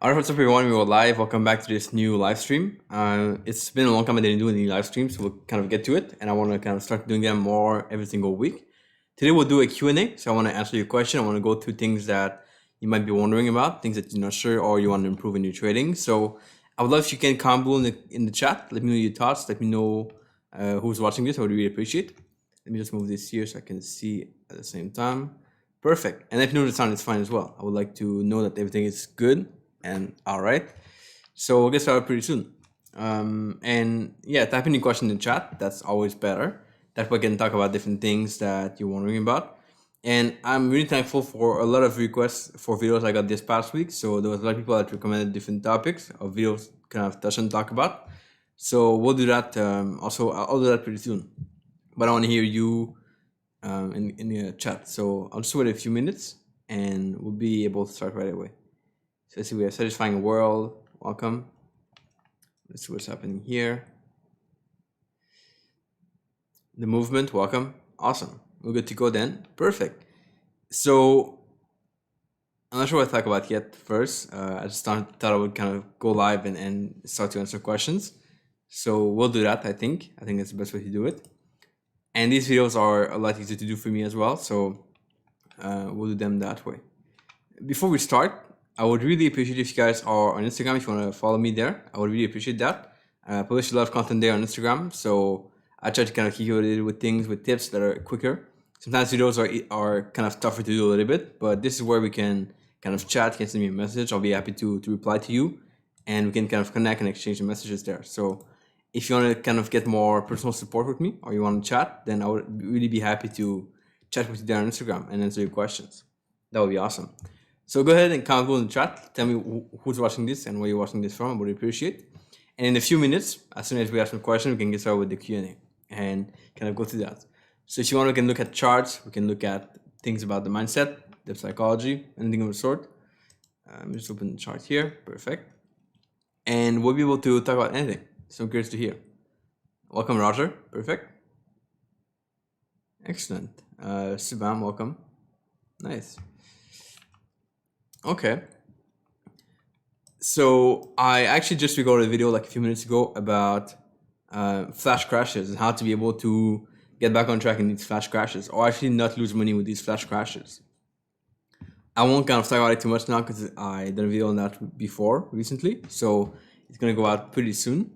Alright, what's up everyone? We are live. Welcome back to this new live stream. It's been a long time I didn't do any live streams, so we'll kind of get to it. And I want to kind of start doing them more every single week. Today we'll do a Q&A. So I want to answer your question. I want to go through things that you might be wondering about, things that you're not sure or you want to improve in your trading. So I would love if you can comment below in the chat. Let me know your thoughts. Let me know who's watching this. I would really appreciate. Let me just move this here so I can see at the same time. Perfect. And if you know the sound is fine as well. I would like to know that everything is good and all right. So we'll get started pretty soon. And yeah, type in your question in the chat. That's always better. That way we can talk about different things that you're wondering about. And I'm really thankful for a lot of requests for videos I got this past week. So there was a lot of people that recommended different topics of videos kind of touch and talk about. So we'll do that. Also, I'll do that pretty soon. But I want to hear you in the chat. So I'll just wait a few minutes and we'll be able to start right away. So let's see, we have satisfying world. Welcome. Let's see what's happening here. The movement, welcome. Awesome. We're good to go then. Perfect. So I'm not sure what to talk about yet first. I just thought I would kind of go live and start to answer questions. So we'll do that, I think. I think that's the best way to do it. And these videos are a lot easier to do for me as well. So we'll do them that way. Before we start, I would really appreciate if you guys are on Instagram, if you want to follow me there. I would really appreciate that. I publish a lot of content there on Instagram, so I try to kind of keep you updated with things, with tips that are quicker. Sometimes videos are kind of tougher to do a little bit, but this is where we can kind of chat, you can send me a message. I'll be happy to reply to you, and we can kind of connect and exchange the messages there. So if you want to kind of get more personal support with me, or you want to chat, then I would really be happy to chat with you there on Instagram and answer your questions. That would be awesome. So go ahead and comment below in the chat. Tell me who's watching this and where you're watching this from. I would appreciate. And in a few minutes, as soon as we have some questions, we can get started with the Q&A and kind of go through that. So if you want, we can look at charts. We can look at things about the mindset, the psychology, anything of the sort. Just open the chart here. Perfect. And we'll be able to talk about anything. So I'm curious to hear. Welcome, Roger. Perfect. Excellent. Subham, welcome. Nice. Okay. So I actually just recorded a video like a few minutes ago about flash crashes and how to be able to get back on track in these flash crashes, or actually not lose money with these flash crashes. I won't kind of talk about it too much now because I did a video on that before recently, so it's gonna go out pretty soon.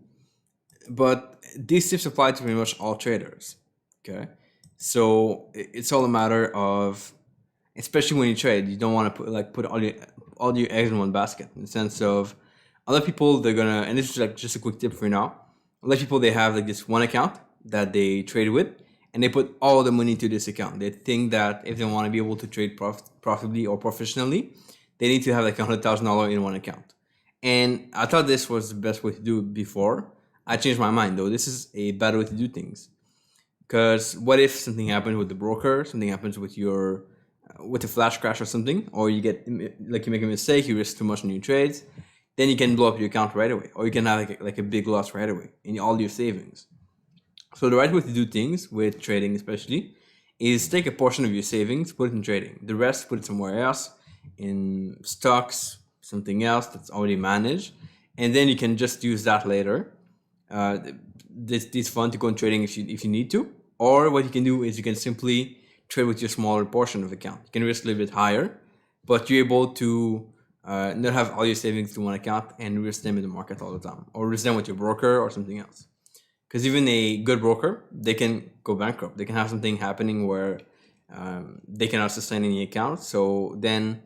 But these tips apply to pretty much all traders. Okay, so it's all a matter of, especially when you trade, you don't want to put all your eggs in one basket, in the sense of a lot of people, they're gonna, and this is like just a quick tip for you now, a lot of people, they have like this one account that they trade with and they put all the money to this account. They think that if they want to be able to trade profitably or professionally, they need to have like $100,000 in one account. And I thought this was the best way to do it before. I changed my mind though. This is a bad way to do things, because what if something happens with the broker, something happens with your with a flash crash or something, or you get like you make a mistake, you risk too much in your trades, then you can blow up your account right away, or you can have like a big loss right away in all your savings. So the right way to do things with trading, especially, is take a portion of your savings, put it in trading. The rest, put it somewhere else, in stocks, something else that's already managed, and then you can just use that later. This fund to go in trading if you need to, or what you can do is you can simply trade with your smaller portion of account. You can risk a little bit higher, but you're able to not have all your savings to one account and risk them in the market all the time, or risk them with your broker or something else. Because even a good broker, they can go bankrupt. They can have something happening where they cannot sustain any account. So then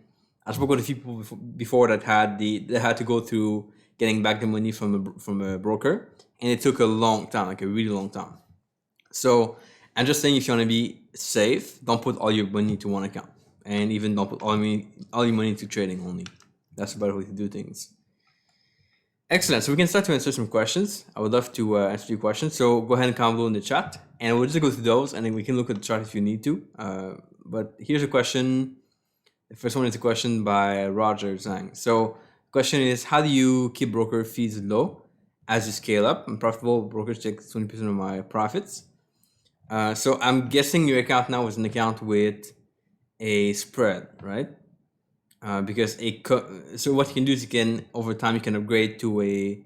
I spoke with a few people before that they had to go through getting back the money from a broker, and it took a long time, like a really long time. So I'm just saying, if you want to be safe, don't put all your money to one account, and even don't put all your money to trading only. That's a better way to do things. Excellent. So we can start to answer some questions. I would love to answer your questions. So go ahead and comment below in the chat, and we'll just go through those, and then we can look at the chart if you need to. But here's a question. The first one is a question by Roger Zhang. So the question is, how do you keep broker fees low as you scale up? I'm profitable. Brokers take 20% of my profits. So I'm guessing your account now is an account with a spread, right? because so what you can do is you can over time you can upgrade to a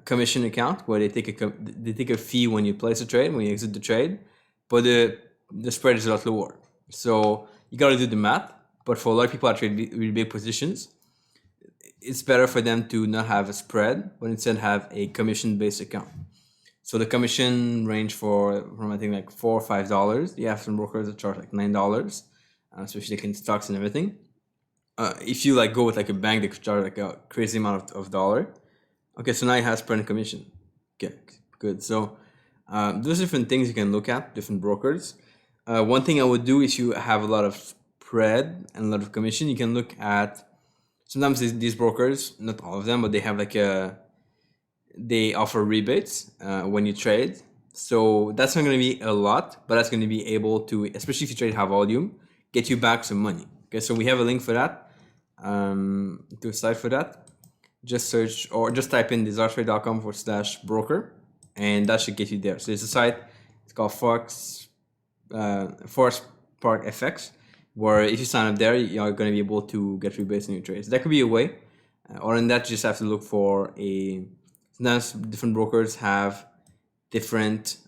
commission account where they take a fee when you place a trade, when you exit the trade, but the spread is a lot lower. So you got to do the math. But for a lot of people that trade really big positions, it's better for them to not have a spread, but instead have a commission-based account. So the commission range from I think like $4 or $5. You have some brokers that charge like $9, especially like in stocks and everything. If you like go with like a bank, they could charge like a crazy amount of dollar. Okay, so now you have spread and commission. Okay, good. So there's different things you can look at, different brokers. One thing I would do if you have a lot of spread and a lot of commission, you can look at sometimes these brokers, not all of them, but they have like they offer rebates when you trade. So that's not going to be a lot, but that's going to be able to, especially if you trade high volume, get you back some money. Okay, so we have a link for that, to a site for that. Just search or just type in desirtrade.com/broker, and that should get you there. So it's a site, it's called Forex Park FX, where if you sign up there, you're going to be able to get rebates on your trades. That could be a way. Or in that, you just have to look for sometimes different brokers have different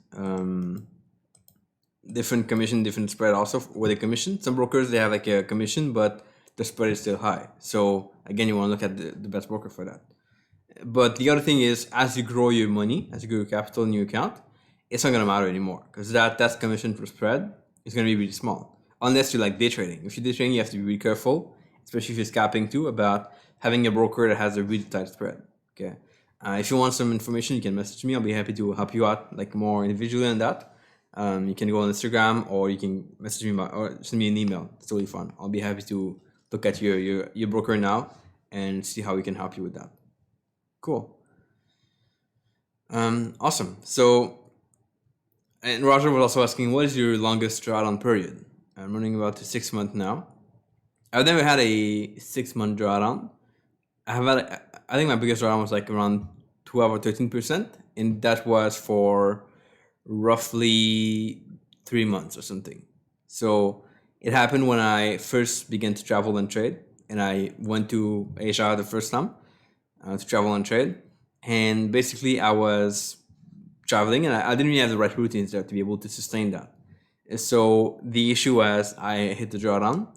commission, different spread also with a commission. Some brokers, they have like a commission, but the spread is still high. So again, you want to look at the best broker for that. But the other thing is, as you grow your money, as you grow your capital in your account, it's not going to matter anymore, because that's commission for spread is going to be really small. Unless you like day trading. If you're day trading, you have to be really careful, especially if you're scalping too, about having a broker that has a really tight spread. Okay. If you want some information, you can message me. I'll be happy to help you out like more individually on that. You can go on Instagram, or you can message me or send me an email. It's totally fun. I'll be happy to look at your broker now and see how we can help you with that. Cool. Awesome. So, and Roger was also asking, what is your longest drawdown period? I'm running about to 6 months now. I've never had a 6-month drawdown. I think my biggest drawdown was like around 12 or 13%, and that was for roughly 3 months or something. So it happened when I first began to travel and trade, and I went to Asia the first time to travel and trade. And basically I was traveling, and I didn't really have the right routines there to be able to sustain that. So the issue was I hit the drawdown,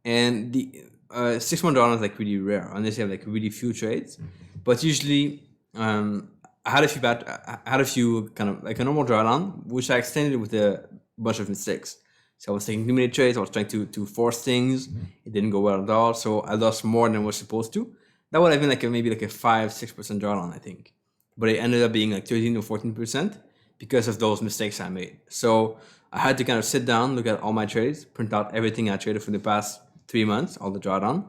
and the 6-month drawdown is like really rare unless you have like really few trades. But usually I had a few kind of like a normal drawdown, which I extended with a bunch of mistakes. So I was taking too many trades. I was trying to force things. It didn't go well at all. So I lost more than I was supposed to. That would have been like maybe like a 5-6% drawdown, I think. But it ended up being like 13 or 14% because of those mistakes I made. So I had to kind of sit down, look at all my trades, print out everything I traded for the past 3 months, all the drawdown,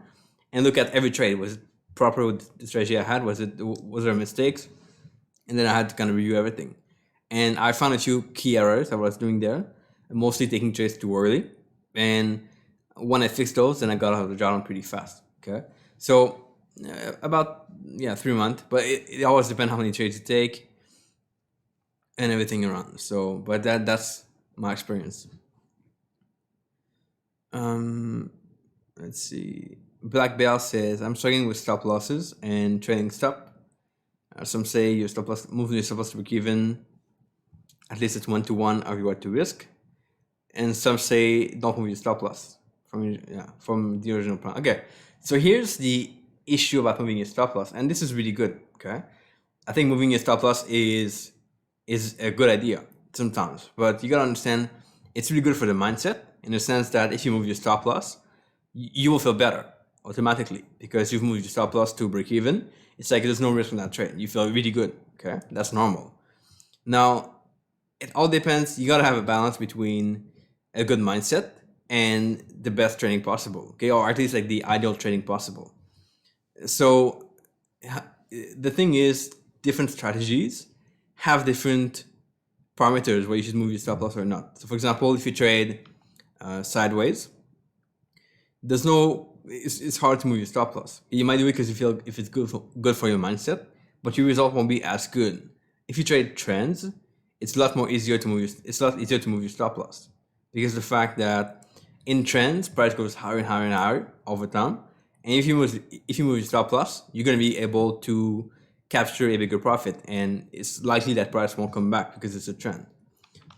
and look at every trade. Was it proper with the strategy I had? Was there mistakes? And then I had to kind of review everything. And I found a few key errors I was doing there, mostly taking trades too early. And when I fixed those, then I got out of the drawdown pretty fast. Okay, so about 3 months, but it always depends how many trades you take and everything around. So, but that's my experience. Let's see. Black Bell says, I'm struggling with stop losses and trading stop. Some say your stop loss, moving your stop loss to break even, at least it's 1-to-1 of reward to risk. And some say don't move your stop loss from the original plan. Okay, so here's the issue about moving your stop loss, and this is really good. Okay, I think moving your stop loss is a good idea sometimes, but you gotta understand it's really good for the mindset in the sense that if you move your stop loss, you will feel better automatically because you've moved your stop loss to break even. It's like there's no risk in that trade. You feel really good. Okay, that's normal. Now, it all depends. You gotta have a balance between a good mindset and the best trading possible. Okay, or at least like the ideal trading possible. So the thing is, different strategies have different parameters where you should move your stop loss or not. So for example, if you trade sideways, it's hard to move your stop loss. You might do it because you feel if it's good for your mindset, but your result won't be as good. If you trade trends, it's a lot easier to move your stop loss because the fact that in trends, price goes higher and higher and higher over time, And if you move your stop loss, you're going to be able to capture a bigger profit, and it's likely that price won't come back because it's a trend.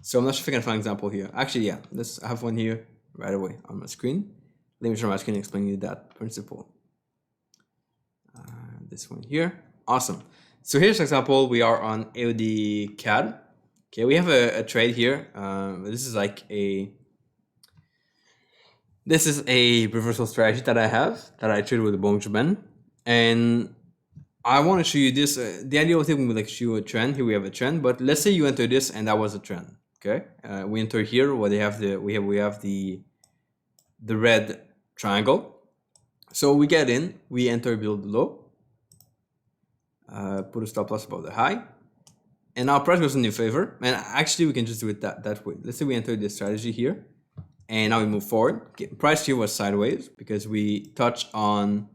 So I'm not sure if I can find an example here. Actually, yeah, let's have one here right away on my screen. Let me share my screen and explain you that principle. This one here. Awesome. So here's an example. We are on AUD CAD. Okay, we have a trade here. This is a reversal strategy that I have that I trade with the Bong Ben, and I want to show you this. The idea of it would like show you a trend. Here we have a trend, but let's say you enter this and that was a trend. Okay, we enter here where they have we have the red triangle. So we get in, we enter below the low, put a stop loss above the high, and now price goes in your favor. And actually, we can just do it that way. Let's say we enter this strategy here, and now we move forward. Okay, price here was sideways because we touch on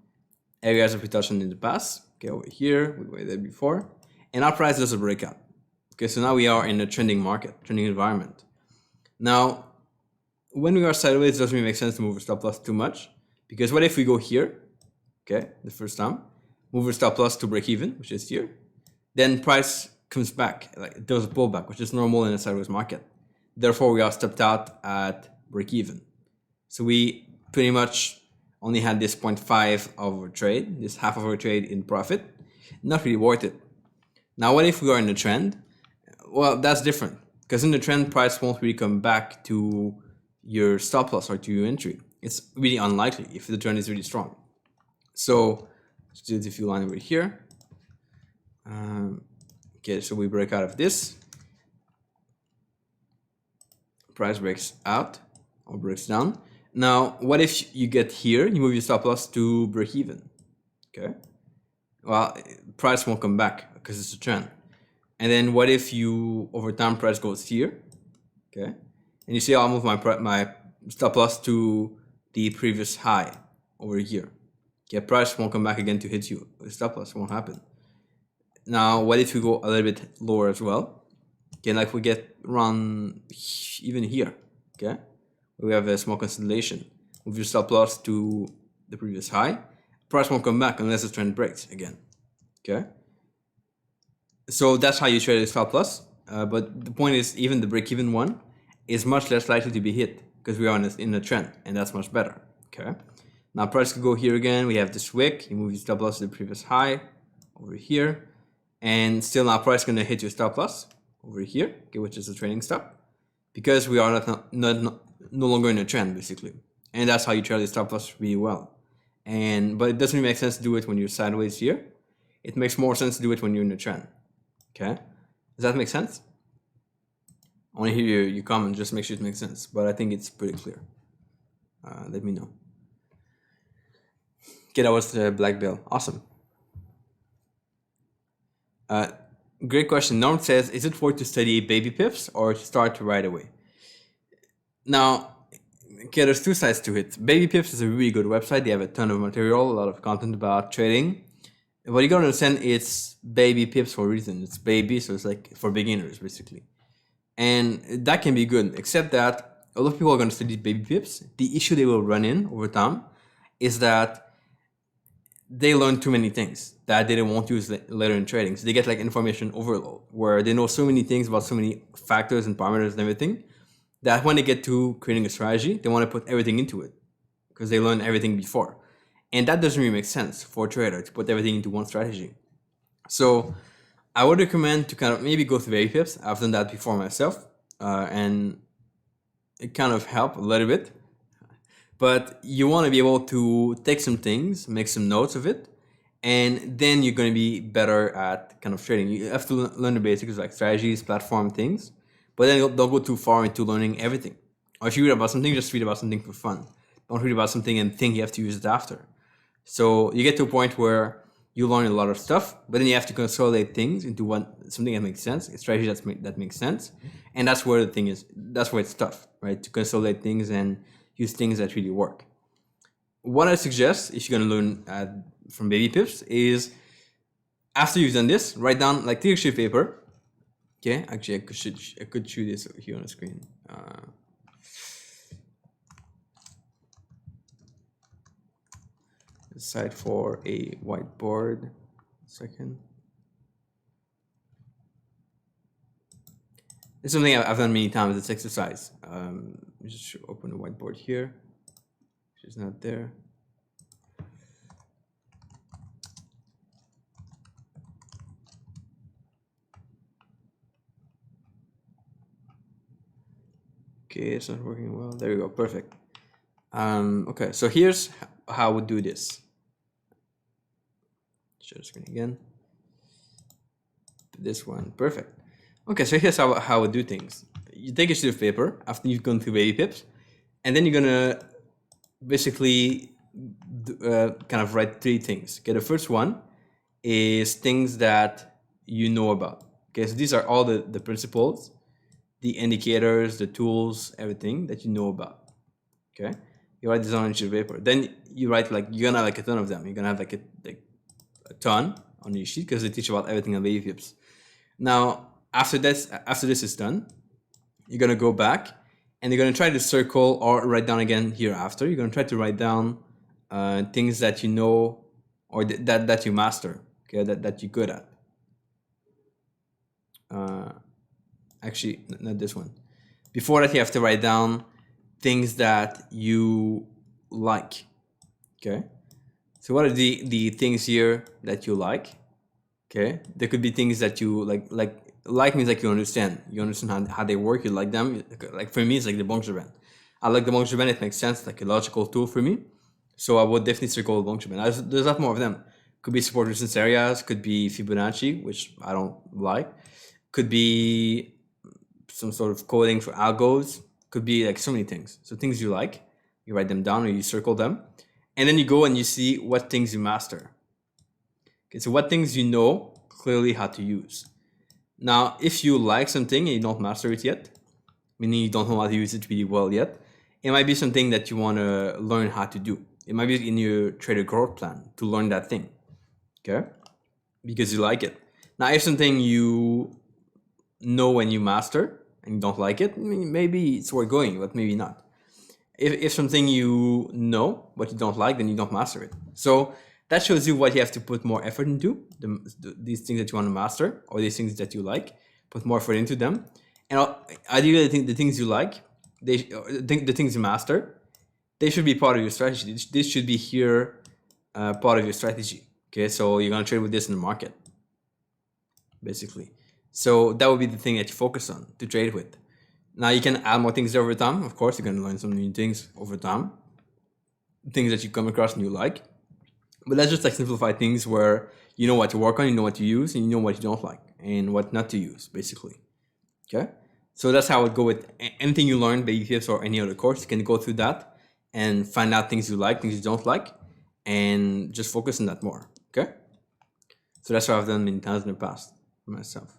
areas that we touched on in the past. Okay, over here, we were there before, and our price does a breakout. Okay, so now we are in a trending market, trending environment. Now, when we are sideways, it doesn't really make sense to move a stop loss too much, because what if we go here, okay, the first time, move a stop loss to break even, which is here, then price comes back, like it does a pullback, which is normal in a sideways market. Therefore, we are stepped out at break even. So we pretty much only had this 0.5 of our trade, this half of our trade in profit, not really worth it. Now, what if we are in a trend? Well, that's different, because in the trend, price won't really come back to your stop loss or to your entry. It's really unlikely if the trend is really strong. So let's do the few line over here. Okay, so we break out of this. Price breaks out or breaks down. Now, what if you get here, you move your stop loss to break even? Okay. Well, price won't come back because it's a trend. And then what if you, over time, price goes here, okay? And you see I'll move my stop loss to the previous high over here. Okay, price won't come back again to hit you. The stop loss won't happen. Now, what if we go a little bit lower as well? Okay, like we get around even here, okay? We have a small consolidation. Move your stop loss to the previous high. Price won't come back unless the trend breaks again, okay? So that's how you trade a stop loss. But the point is, even the break-even one is much less likely to be hit because we are in a trend, and that's much better, okay? Now price could go here again. We have this wick. You move your stop loss to the previous high over here, and still now price going to hit your stop loss over here, okay, which is a trading stop, because we are no longer in a trend basically, and that's how you trade the stop loss really well. But it doesn't really make sense to do it when you're sideways here. It makes more sense to do it when you're in a trend. Okay, does that make sense? I want to hear your comment, just make sure it makes sense, but I think it's pretty clear. Let me know. Okay, that was the black bill. Awesome. Great question. Norm says, is it worth to study baby pips or to start right away? Now, okay, there's two sides to it. Baby pips is a really good website. They have a ton of material, a lot of content about trading. What you gotta understand, it's baby pips for a reason. It's baby, so it's like for beginners basically, and that can be good. Except that a lot of people are gonna study baby pips. The issue they will run in over time is that they learn too many things that they don't want to use later in trading. So they get like information overload, where they know so many things about so many factors and parameters and everything, that when they get to creating a strategy, they want to put everything into it because they learned everything before. And that doesn't really make sense for a trader to put everything into one strategy. So I would recommend to kind of maybe go through baby pips. I've done that before myself, and it kind of helped a little bit. But you want to be able to take some things, make some notes of it, and then you're going to be better at kind of trading. You have to learn the basics like strategies, platform things, but then don't go too far into learning everything. Or if you read about something, just read about something for fun. Don't read about something and think you have to use it after. So you get to a point where you learn a lot of stuff, but then you have to consolidate things into something that makes sense, a strategy that makes sense. And that's where the thing is, that's where it's tough, right? To consolidate things and use things that really work. What I suggest, if you're going to learn from baby pips, is after you've done this, write down, like take a sheet of paper. Okay, actually I could show this here on the screen. Site for a whiteboard. Second. It's something I've done many times. It's exercise. Just open the whiteboard here, which is not there. Okay, it's not working well. There we go. Perfect. Okay, so here's how we do this. Share the screen again. This one. Perfect. Okay, so here's how we do things. You take a sheet of paper after you've gone through baby pips, and then you're gonna basically kind of write three things. Okay, the first one is things that you know about. Okay, so these are all the principles, the indicators, the tools, everything that you know about. Okay, you write this on a sheet of paper. Then you write you're gonna have a ton of them. You're gonna have a ton on your sheet because they teach about everything on baby pips. Now, after this is done, you're gonna go back and you're gonna try to circle or write down again here after. You're gonna try to write down things that you know or that you master, okay, that you're good at. Actually, not this one. Before that, you have to write down things that you like, okay? So what are the things here that you like? Okay, there could be things that you like means you understand how they work, you like them. Like for me, it's like the Bonjour band. I like the Bonjour band, it makes sense, like a logical tool for me. So I would definitely circle the Bonjour band. There's a lot more of them. Could be support resistance areas, could be Fibonacci, which I don't like. Could be some sort of coding for algos. Could be like so many things. So things you like, you write them down or you circle them. And then you go and you see what things you master. Okay, so what things you know clearly how to use. Now, if you like something and you don't master it yet, meaning you don't know how to use it really well yet, it might be something that you want to learn how to do. It might be in your trader growth plan to learn that thing, okay? Because you like it. Now, if something you know when you master and you don't like it, maybe it's worth going, but maybe not. If something you know but you don't like, then you don't master it. So that shows you what you have to put more effort into, these things that you want to master or these things that you like, put more effort into them. And ideally, I think the things you like, the things you master, they should be part of your strategy. This should be here, part of your strategy. Okay, so you're going to trade with this in the market, basically. So that would be the thing that you focus on to trade with. Now you can add more things over time. Of course, you're going to learn some new things over time, things that you come across and you like. But let's just simplify things where you know what to work on, you know what to use, and you know what you don't like and what not to use, basically. Okay? So that's how I would go with anything you learn, baby tips or any other course. You can go through that and find out things you like, things you don't like, and just focus on that more. Okay? So that's what I've done many times in the past for myself.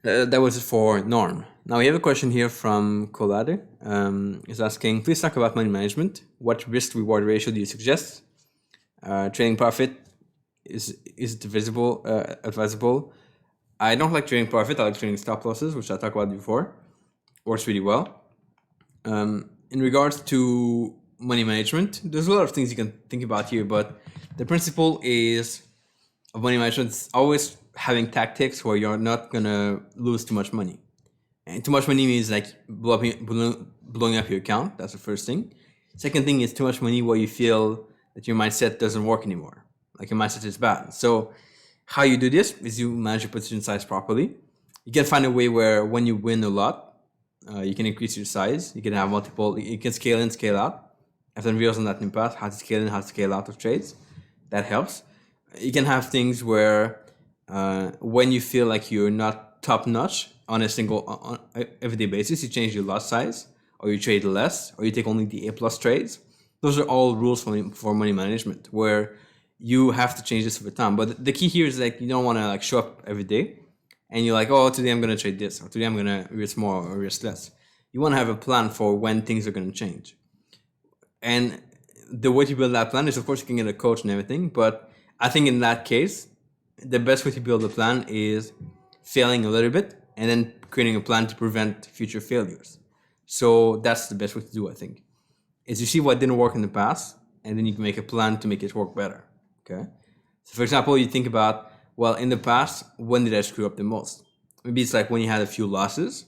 That was it for Norm. Now we have a question here from Colade. Is asking, please talk about money management. What risk-reward ratio do you suggest? Trading profit, is it advisable? I don't like trading profit. I like trading stop losses, which I talked about before. Works really well. In regards to money management, there's a lot of things you can think about here, but the principle is of money management is always having tactics where you're not gonna lose too much money. And too much money means blowing up your account. That's the first thing. Second thing is too much money where you feel that your mindset doesn't work anymore. Like your mindset is bad. So how you do this is you manage your position size properly. You can find a way where when you win a lot, you can increase your size. You can have multiple, you can scale in, scale out. I've done videos on that in the past, how to scale in, how to scale out of trades. That helps. You can have things where when you feel like you're not top notch on a single everyday basis, you change your lot size, or you trade less, or you take only the A+ trades. Those are all rules for money management, where you have to change this over time. But the key here is you don't want to show up every day and you're like, oh, today I'm going to trade this, or today I'm going to risk more or risk less. You want to have a plan for when things are going to change. And the way to build that plan is, of course, you can get a coach and everything, but I think in that case, the best way to build a plan is failing a little bit and then creating a plan to prevent future failures. So that's the best way to do, I think, is you see what didn't work in the past and then you can make a plan to make it work better. Okay. So for example, you think about, well, in the past, when did I screw up the most? Maybe it's like when you had a few losses,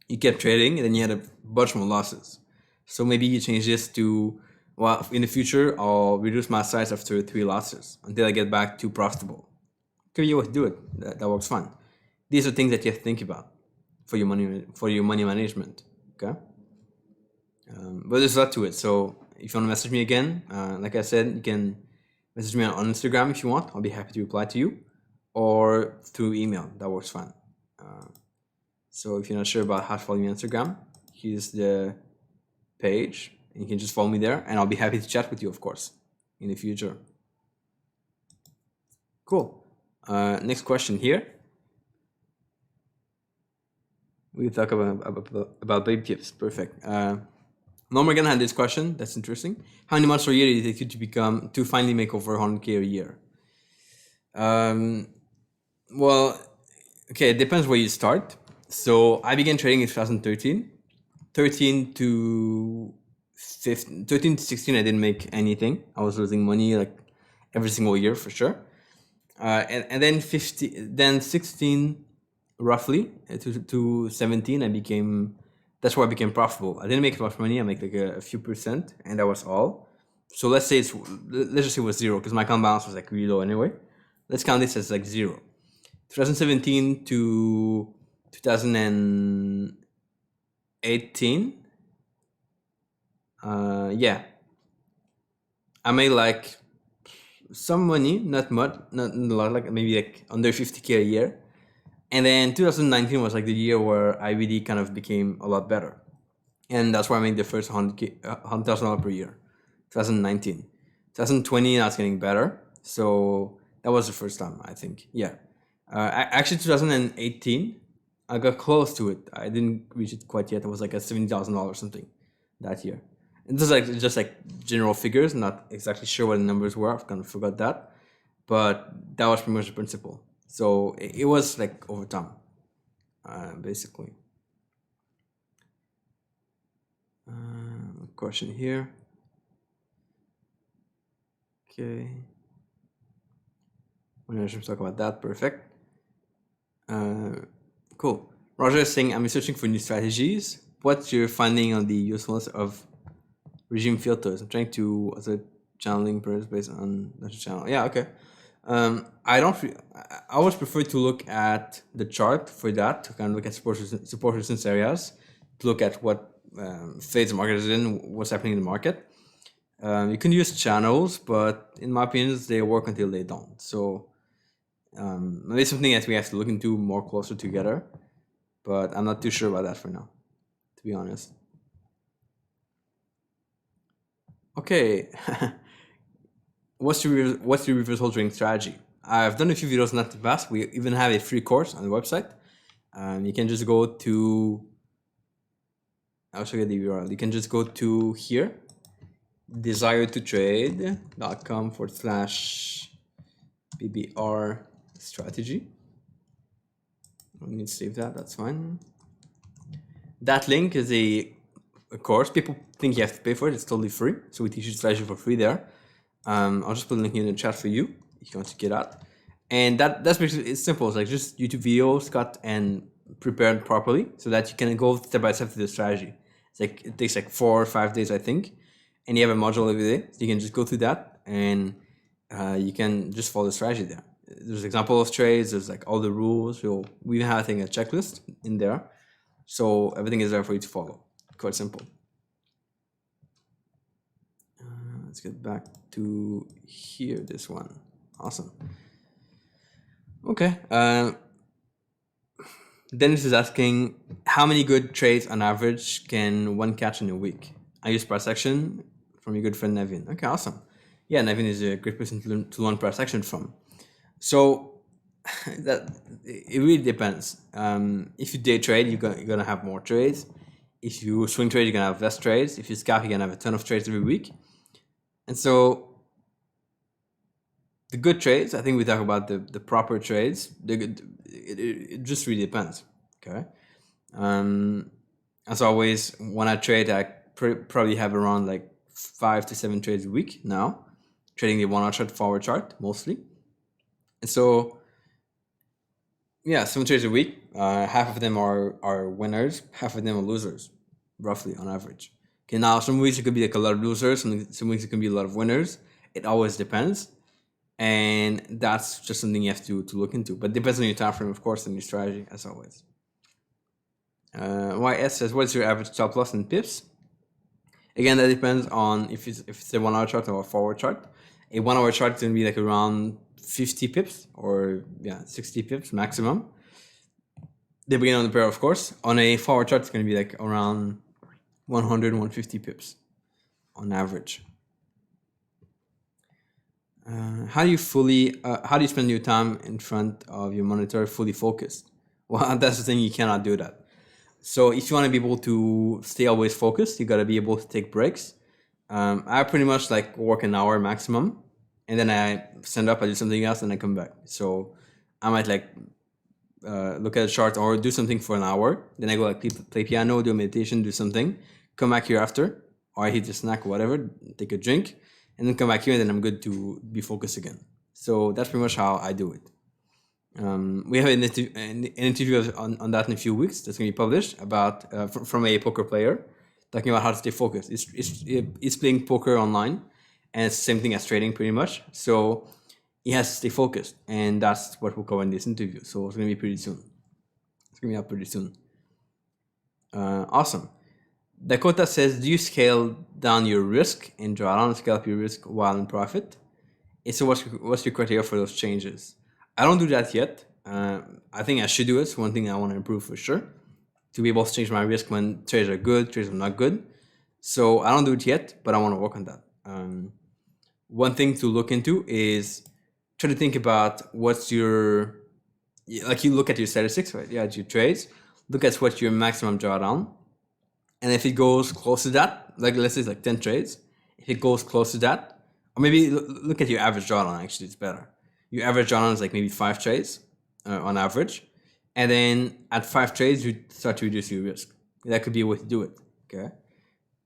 you kept trading, and then you had a bunch more losses. So maybe you change this to, well, in the future, I'll reduce my size after 3 losses until I get back to profitable. Okay, you always do it. That works fine. These are things that you have to think about for your money management. Okay. But there's a lot to it. So if you want to message me again, like I said, you can message me on Instagram if you want. I'll be happy to reply to you, or through email. That works fine. So if you're not sure about how to follow me on Instagram, here's the page. You can just follow me there, and I'll be happy to chat with you, of course, in the future. Cool. Next question here. We talk about baby tips. Perfect. Norma again had this question. That's interesting. How many months or year did it take you to finally make over 100K a year? Well, okay, it depends where you start. So I began trading in 2013. 13 to 16, I didn't make anything. I was losing money like every single year for sure. And then 16 roughly to 17, that's where I became profitable. I didn't make much money. I make like a few percent, and that was all. So let's just say it was 0, because my account balance was like really low anyway. Let's count this as like 0. 2017 to 2018. Yeah, I made like some money, not much, not a lot, like maybe like under 50K a year. And then 2019 was like the year where I really kind of became a lot better. And that's where I made the first $100,000 per year. 2019. 2020, now it's getting better. So that was the first time, I think. Yeah. Actually, 2018, I got close to it. I didn't reach it quite yet. It was like a $70,000 or something that year. And this is just like general figures, not exactly sure what the numbers were. I've kind of forgot that. But that was pretty much the principle. So it was like over time, basically. Question here. Okay. When I should talk about that, perfect. Cool. Roger is saying, I'm researching for new strategies. What's your finding on the usefulness of regime filters? I'm trying to channeling prayers based on that channel. Yeah, okay. I always prefer to look at the chart for that, to kind of look at support resistance areas, to look at what phase the market is in, what's happening in the market. You can use channels, but in my opinion, they work until they don't. So maybe something that we have to look into more closer together, but I'm not too sure about that for now, to be honest. Okay. What's your reversal trading strategy? I've done a few videos in the past. We even have a free course on the website. You can just go to, I'll show you the URL. You can just go to here, desirettotrade.com/BBR strategy. I don't need to save that, that's fine. That link is a course. People think you have to pay for it. It's totally free. So we teach you strategy for free there. I'll just put a link in the chat for you if you want to check it out. And that's basically, it's simple. It's like just YouTube videos cut and prepared properly so that you can go step by step to the strategy. It's like, it takes like 4 or 5 days, I think. And you have a module every day. So you can just go through that and you can just follow the strategy there. There's example of trades. There's like all the rules. We even have, I think, a checklist in there. So everything is there for you to follow. Quite simple. Let's get back to here, this one. Awesome. Okay. Dennis is asking, how many good trades on average can one catch in a week? I use price action from your good friend Nevin. Okay, awesome. Yeah, Nevin is a great person to learn price action from. So that it really depends. If you day trade, you're gonna have more trades. If you swing trade, you're gonna have less trades. If you scalp, you're gonna have a ton of trades every week. And so the good trades, I think we talk about the proper trades. It just really depends. Okay. As always, when I trade, I probably have around like 5 to 7 trades a week now, trading the 1 hour chart, forward chart mostly. And so, yeah, 7 trades a week. Half of them are winners, half of them are losers, roughly on average. Okay, now some weeks it could be like a lot of losers, some weeks it can be a lot of winners. It always depends. And that's just something you have to look into. But it depends on your time frame, of course, and your strategy, as always. YS says, what's your average stop loss in pips? Again, that depends on if it's a 1 hour chart or a forward chart. A 1 hour chart is going to be like around 50 pips or 60 pips maximum. Depending on the pair, of course. On a forward chart, it's going to be like around 100, 150 pips on average. How do you spend your time in front of your monitor fully focused? Well, that's the thing, you cannot do that. So if you want to be able to stay always focused, you got to be able to take breaks. I pretty much like work an hour maximum, and then I stand up, I do something else, and I come back. So I might like look at a chart or do something for an hour. Then I go like play piano, do a meditation, do something, come back here after, or I eat a snack or whatever, take a drink, and then come back here, and then I'm good to be focused again. So that's pretty much how I do it. We have an interview on that in a few weeks that's going to be published about from a poker player talking about how to stay focused. It's playing poker online, and it's the same thing as trading pretty much. So he has to stay focused, and that's what we'll cover in this interview. So it's going to be pretty soon. It's going to be up pretty soon. Awesome. Dakota says, do you scale down your risk in drawdown, scale up your risk while in profit? And so what's your criteria for those changes? I don't do that yet. I think I should do it. It's one thing I want to improve for sure, to be able to change my risk when trades are good, trades are not good. So I don't do it yet, but I want to work on that. One thing to look into is try to think about what's your, like you look at your statistics, right? Yeah, at your trades, look at what's your maximum drawdown. And if it goes close to that, like let's say it's like 10 trades, if it goes close to that, or maybe look at your average drawdown, actually, it's better. Your average drawdown is like maybe 5 trades on average. And then at 5 trades, you start to reduce your risk. That could be a way to do it, okay?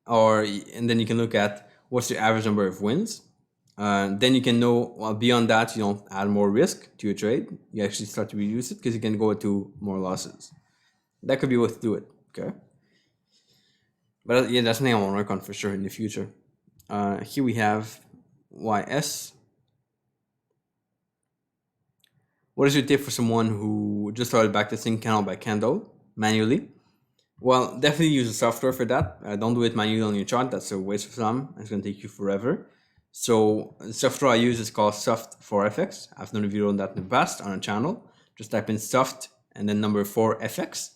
And then you can look at what's your average number of wins. Then you can know, well, beyond that, you don't add more risk to your trade. You actually start to reduce it because you can go to more losses. That could be a way to do it, okay? But yeah, that's something I want to work on for sure in the future. Here we have YS. What is your tip for someone who just started backtesting candle by candle manually? Well, definitely use a software for that. Don't do it manually on your chart. That's a waste of time. It's going to take you forever. So the software I use is called Soft for FX. I've done a video on that in the past on our channel. Just type in Soft and then number 4 FX,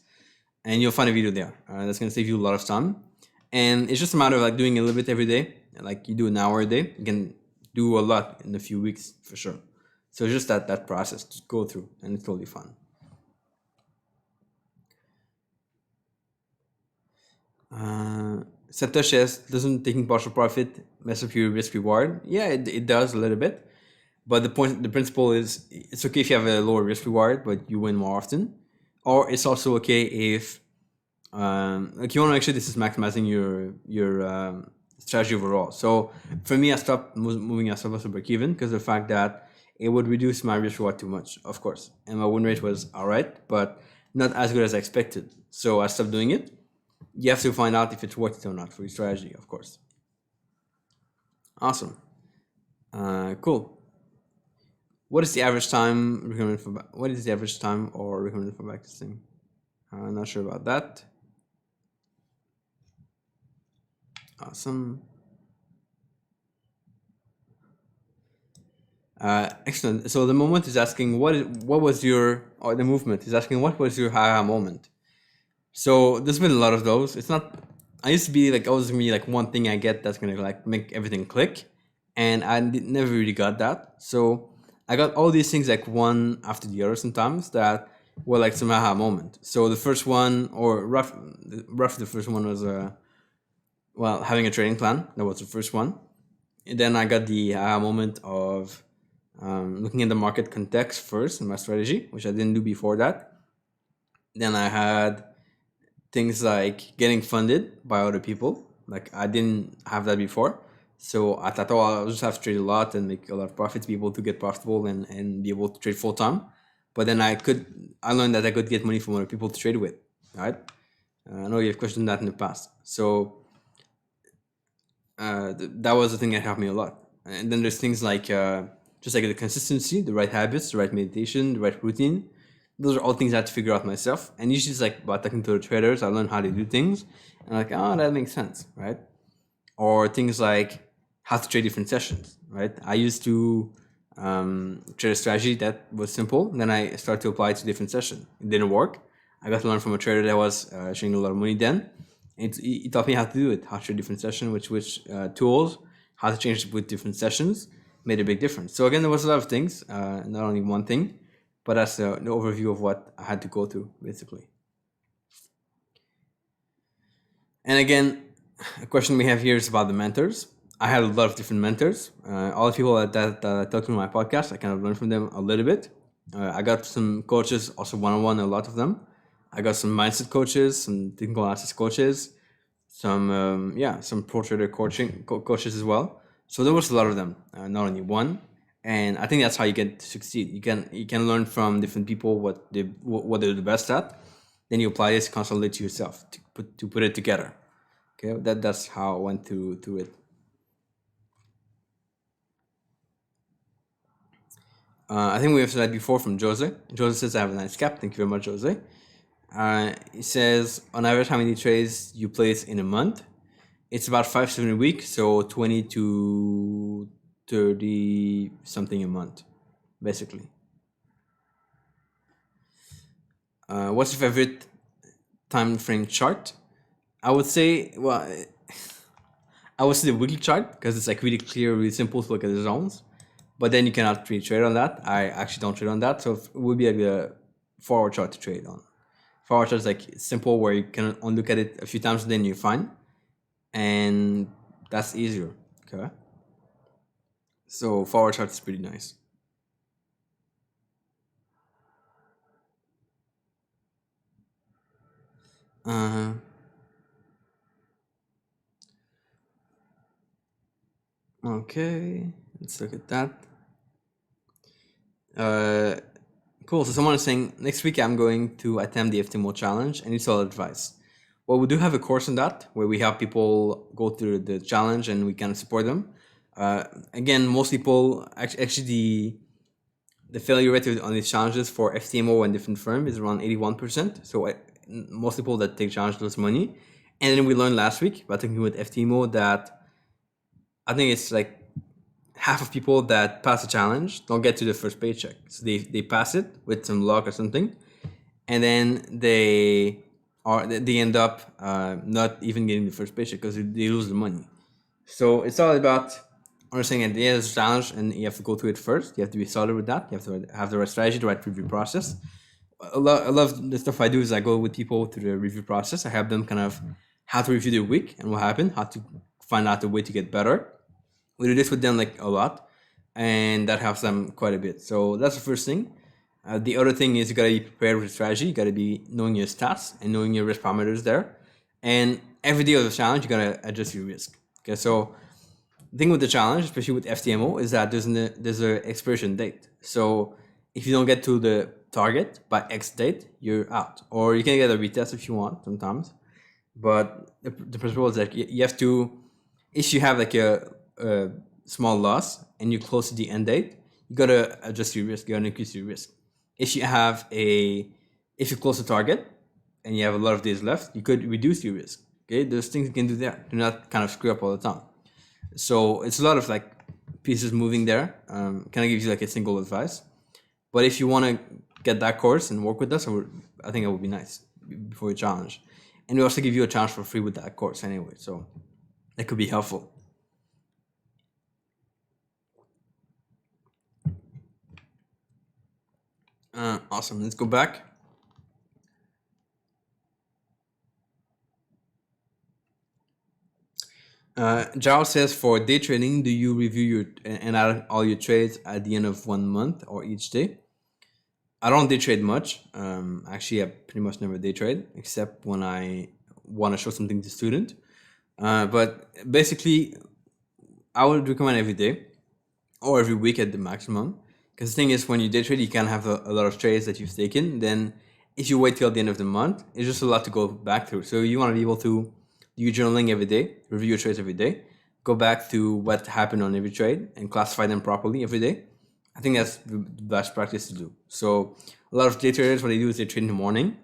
and you'll find a video there. That's going to save you a lot of time. And it's just a matter of like doing a little bit every day. Like you do an hour a day, you can do a lot in a few weeks for sure. So it's just that process to go through, and it's totally fun. Satoshi says, doesn't taking partial profit mess up your risk reward? Yeah, it does a little bit. But the principle is, it's okay if you have a lower risk reward, but you win more often. Or it's also okay if like you want to make sure this is maximizing your strategy overall. So for me, I stopped moving a stop loss to break even because of the fact that it would reduce my risk reward too much, of course. And my win rate was all right, but not as good as I expected. So I stopped doing it. You have to find out if it's worth it or not for your strategy, of course. Awesome. Cool. What is the average time recommended for? What is the average time or recommended for backtesting? I'm not sure about that. Awesome. Excellent. So the moment is asking what was your, or the movement is asking what was your aha moment. So there's been a lot of those. It's not, I used to be like, always gonna be like one thing I get that's gonna like make everything click, and I never really got that. So I got all these things like one after the other sometimes that were like some aha moment. So the first one, or roughly the first one was well, having a trading plan. That was the first one. And then I got the aha moment of looking at the market context first in my strategy, which I didn't do before that. Then I had things like getting funded by other people. Like I didn't have that before. So I thought, oh, I'll just have to trade a lot and make a lot of profits, be able to get profitable and be able to trade full time. But then I learned that I could get money from other people to trade with, right? I know you've questioned that in the past. So that was the thing that helped me a lot. And then there's things like just like the consistency, the right habits, the right meditation, the right routine. Those are all things I had to figure out myself. And usually it's like by talking to the traders, I learned how to do things. And I'm like, oh, that makes sense, right? Or things like how to trade different sessions, right? I used to trade a strategy that was simple. And then I started to apply it to different sessions. It didn't work. I got to learn from a trader that was showing a lot of money then. It taught me how to do it, how to trade different sessions, which tools, how to change it with different sessions, made a big difference. So again, there was a lot of things, not only one thing, but that's the overview of what I had to go through, basically. And again, a question we have here is about the mentors. I had a lot of different mentors. All the people that talked to my podcast, I kind of learned from them a little bit. I got some coaches, also one-on-one, a lot of them. I got some mindset coaches, some technical analysis coaches, some pro trader coaches as well. So there was a lot of them, not only one. And I think that's how you get to succeed. You can learn from different people what they're the best at. Then you apply this constantly to yourself to put it together. Okay, that's how I went through it. I think we have said that before from Jose. Jose says, I have a nice cap. Thank you very much, Jose. He says, on average, how many trades you place in a month? It's about 5-7 a week, so 20 to 30 something a month, basically. What's your favorite time frame chart? I would say, I would say the weekly chart because it's like really clear, really simple to look at the zones. But then you cannot really trade on that. I actually don't trade on that, so it would be like a 4-hour chart to trade on. 4-hour chart is like simple where you can only look at it a few times and then you're fine. And that's easier, okay? So 4-hour chart is pretty nice. Okay, let's look at that. Cool. So someone is saying next week I'm going to attempt the FTMO challenge and it's all advice. Well, we do have a course on that where we have people go through the challenge and we can support them. Again, most people actually the failure rate on these challenges for FTMO and different firm is around 81%. So most people that take challenge lose money. And then we learned last week by talking with FTMO that I think it's like half of people that pass the challenge don't get to the first paycheck. So they pass it with some luck or something, and then they end up not even getting the first paycheck because they lose the money. So it's all about understanding at the end of the challenge, and you have to go through it first. You have to be solid with that. You have to have the right strategy, the right review process. I love the stuff I do is I go with people through the review process. I have them kind of how to review their week and what happened, how to find out the way to get better. We do this with them like a lot, and that helps them quite a bit. So that's the first thing. The other thing is you gotta be prepared with strategy. You gotta be knowing your stats and knowing your risk parameters there. And every day of the challenge, you gotta adjust your risk. Okay, so the thing with the challenge, especially with FTMO, is that there's an expiration date. So if you don't get to the target by X date, you're out. Or you can get a retest if you want sometimes. But the principle is that you have to, if you have like a small loss and you're close to the end date, you gotta adjust your risk. You gotta increase your risk. If you're close to target and you have a lot of days left, you could reduce your risk. Okay, there's things you can do there. Do not kind of screw up all the time. So it's a lot of like pieces moving there. Kind of gives you like a single advice. But if you want to get that course and work with us, I think it would be nice before you challenge. And we also give you a challenge for free with that course anyway. So that could be helpful. Awesome. Let's go back. Giles says, for day trading, do you review and add all your trades at the end of 1 month or each day? I don't day trade much. Actually, I pretty much never day trade except when I want to show something to student. But basically, I would recommend every day or every week at the maximum. Because the thing is, when you day trade, you can have a lot of trades that you've taken. Then, if you wait till the end of the month, it's just a lot to go back through. So you want to be able to do your journaling every day, review your trades every day, go back to what happened on every trade, and classify them properly every day. I think that's the best practice to do. So a lot of day traders, what they do is they trade in the morning,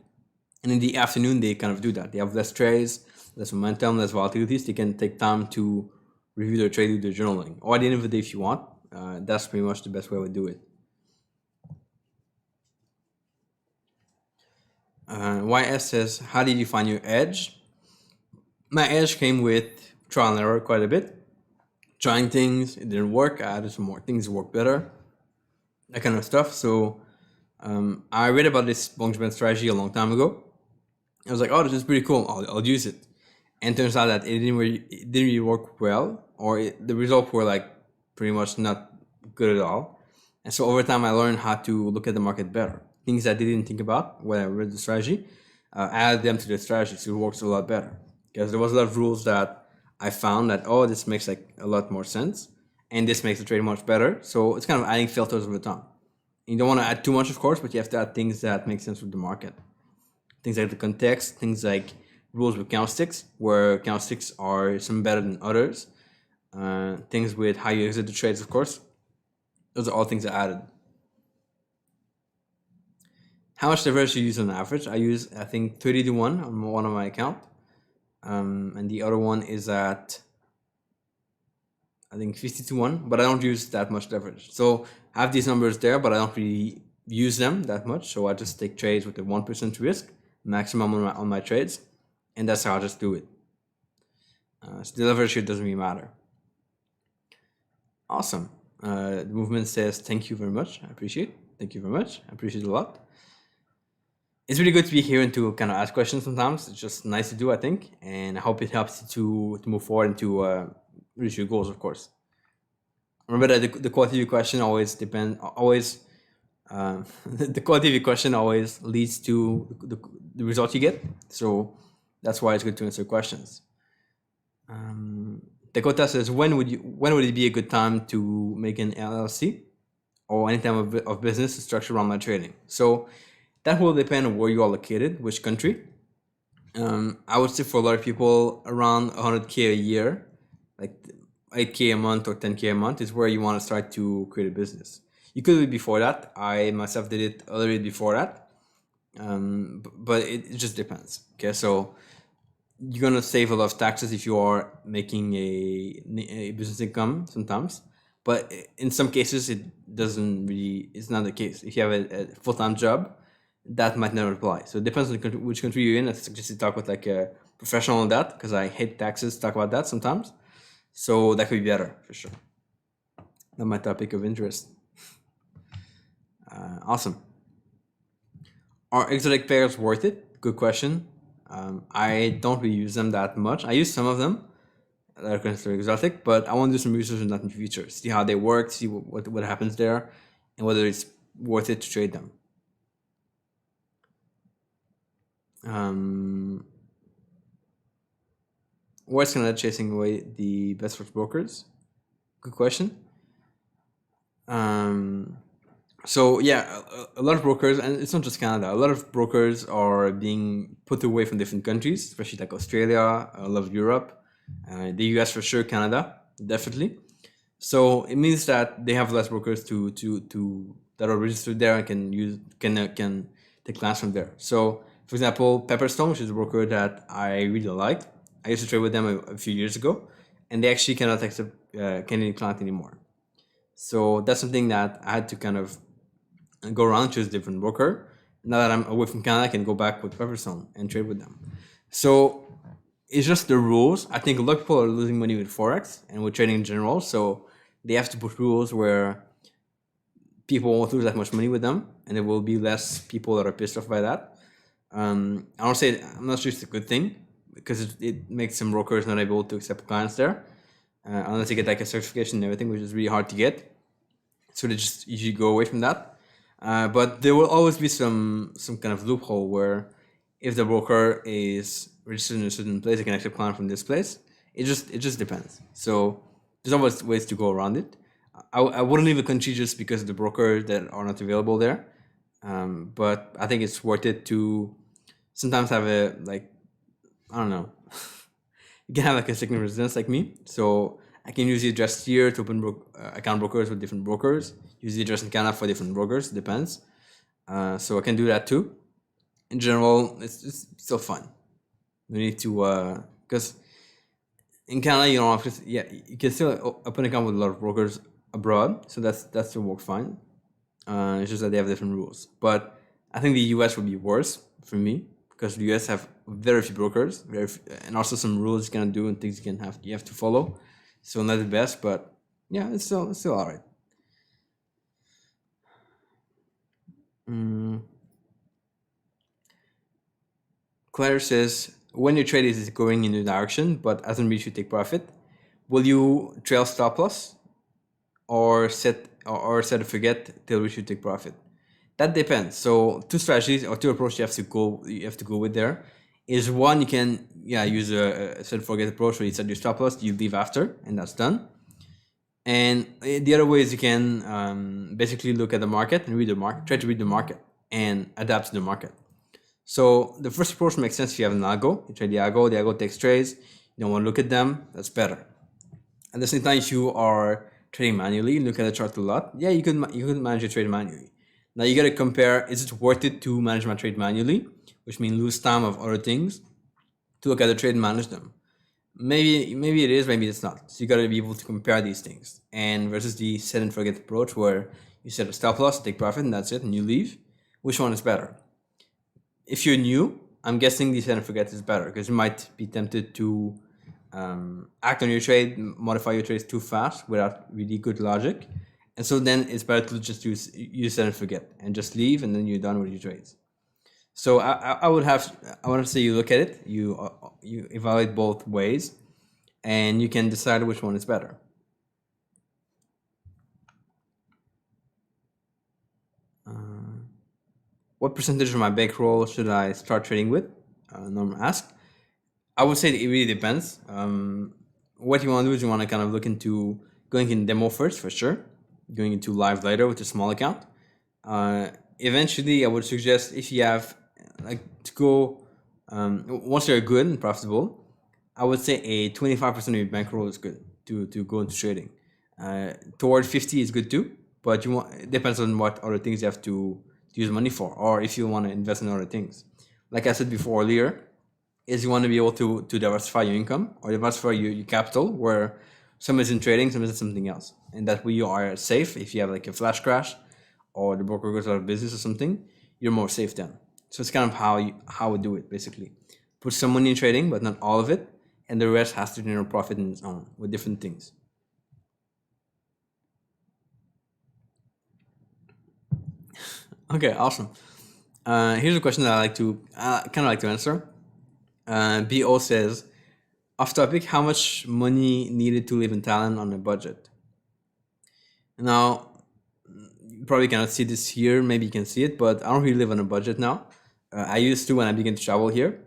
and in the afternoon they kind of do that. They have less trades, less momentum, less volatilities. They can take time to review their trade, do their journaling. Or at the end of the day, if you want, that's pretty much the best way I would do it. YS says, how did you find your edge? My edge came with trial and error quite a bit. Trying things, it didn't work. I added some more things to work better, that kind of stuff. So I read about this bunch strategy a long time ago. I was like, oh, this is pretty cool. I'll use it. And it turns out that it didn't really work well, or the results were like pretty much not good at all. And so over time, I learned how to look at the market better. Things I didn't think about when I read the strategy, added them to the strategy, so it works a lot better. Because there was a lot of rules that I found that, oh, this makes like a lot more sense, and this makes the trade much better. So it's kind of adding filters over time. You don't want to add too much, of course, but you have to add things that make sense with the market. Things like the context, things like rules with candlesticks, where candlesticks are some better than others. Things with how you exit the trades, of course. Those are all things I added. How much leverage do you use on average? I use, I think, 30 to 1 on one of my account. And the other one is at, I think, 50 to 1, but I don't use that much leverage. So I have these numbers there, but I don't really use them that much. So I just take trades with a 1% risk, maximum on my trades. And that's how I just do it. So the leverage here doesn't really matter. Awesome. The movement says, thank you very much. I appreciate it. Thank you very much. I appreciate it a lot. It's really good to be here and to kind of ask questions sometimes. It's just nice to do, I think. And I hope it helps you to move forward and to reach your goals, of course. Remember that the quality of your question always depends, the quality of your question always leads to the result you get. So that's why it's good to answer questions. Dakota says, when would it be a good time to make an LLC or any type of business to structure around my trading? So that will depend on where you are located, which country. I would say for a lot of people, around 100K a year, like 8K a month or 10K a month is where you want to start to create a business. You could do it before that. I myself did it a little bit before that. But it just depends. Okay, so you're gonna save a lot of taxes if you are making a business income sometimes, but in some cases it's not the case. If you have a full-time job, that might not apply. So it depends on which country you're in. I suggest you talk with like a professional on that, because I hate taxes, talk about that sometimes. So that could be better for sure. That's my topic of interest. Awesome. Are exotic pairs worth it? Good question. I don't really use them that much. I use some of them that are considered exotic, but I want to do some research on that in the future. See how they work, see what happens there, and whether it's worth it to trade them. Where's Canada chasing away the best Forex brokers? Good question. So yeah, a lot of brokers, and it's not just Canada, a lot of brokers are being put away from different countries, especially like Australia, a lot of Europe, the US for sure, Canada, definitely. So it means that they have less brokers that are registered there and can take clients from there. So for example, Pepperstone, which is a broker that I really like, I used to trade with them a few years ago, and they actually cannot accept Canadian client anymore. So that's something that I had to kind of go around, choose a different broker. Now that I'm away from Canada, I can go back with Pepperstone and trade with them. So it's just the rules. I think a lot of people are losing money with Forex and with trading in general. So they have to put rules where people won't lose that much money with them, and there will be less people that are pissed off by that. I'm not sure it's a good thing, because it makes some brokers not able to accept clients there, unless you get like a certification and everything, which is really hard to get. So they just usually go away from that. But there will always be some kind of loophole where if the broker is registered in a certain place, they can accept client from this place. It just depends. So there's always ways to go around it. I wouldn't leave a country just because of the brokers that are not available there. But I think it's worth it to sometimes have a, like, I don't know, you can have like a second residence like me. So I can use the address here to open account brokers with different brokers. Use the address in Canada for different brokers, depends. So I can do that too. In general, it's still fun. You need to, because in Canada, you don't have to, yeah, you can still open an account with a lot of brokers abroad. So that still works fine. It's just that they have different rules. But I think the US would be worse for me because the US have very few brokers, and also some rules you can do and things you have to follow. So not the best, but yeah, it's still all right. Claire says, when your trade is going in a direction but hasn't reached you take profit, will you trail stop loss or set a forget till reach you take profit? That depends. So two strategies or two approaches you have to go with there is one, you can use a set forget approach where you set your stop loss, you leave after, and that's done. And the other way is you can basically look at the market and try to read the market and adapt to the market. So the first approach makes sense if you have an algo. You trade the algo takes trades, you don't want to look at them, that's better. At the same time, if you are trading manually, look at the chart a lot, you could manage your trade manually. Now you got to compare, is it worth it to manage my trade manually, which means lose time of other things, to look at the trade and manage them? Maybe it is, maybe it's not. So you got to be able to compare these things. And versus the set and forget approach where you set a stop loss, take profit, and that's it, and you leave. Which one is better? If you're new, I'm guessing the set and forget is better because you might be tempted to act on your trade, modify your trades too fast without really good logic. And so then it's better to just use set and forget and just leave, and then you're done with your trades. So I want to say you look at it, you evaluate both ways, and you can decide which one is better. What percentage of my bankroll should I start trading with? Norm asked. I would say it really depends. What you want to do is you want to kind of look into going in demo first for sure, going into live later with a small account. Eventually, I would suggest if you have to go once you're good and profitable, I would say a 25% of your bankroll is good to go into trading. Toward 50 is good too, but it depends on what other things you have to use money for, or if you want to invest in other things. Like I said before earlier, is you want to be able to diversify your income or diversify your capital, where some is in trading, some is in something else, and that way you are safe. If you have like a flash crash or the broker goes out of business or something, you're more safe then. So it's kind of how we do it basically. Put some money in trading, but not all of it, and the rest has to generate profit in its own with different things. Okay, awesome. Here's a question that I kind of like to answer. BO says, off topic, how much money needed to live in Thailand on a budget? Now, you probably cannot see this here. Maybe you can see it, but I don't really live on a budget now. I used to when I began to travel here.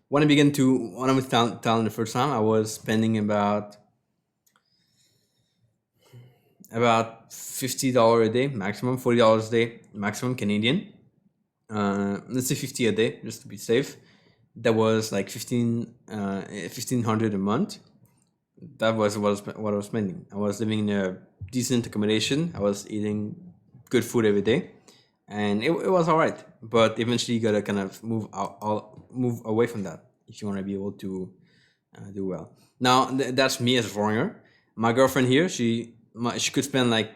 When I was in Thailand the first time, I was spending about $50 a day maximum, $40 a day maximum Canadian. Let's say 50 a day just to be safe. That was like 1,500 a month. That was what I was spending. I was living in a decent accommodation. I was eating good food every day, and it was all right. But eventually, you gotta kind of move away from that if you want to be able to do well. Now that's me as a foreigner. My girlfriend here, she could spend like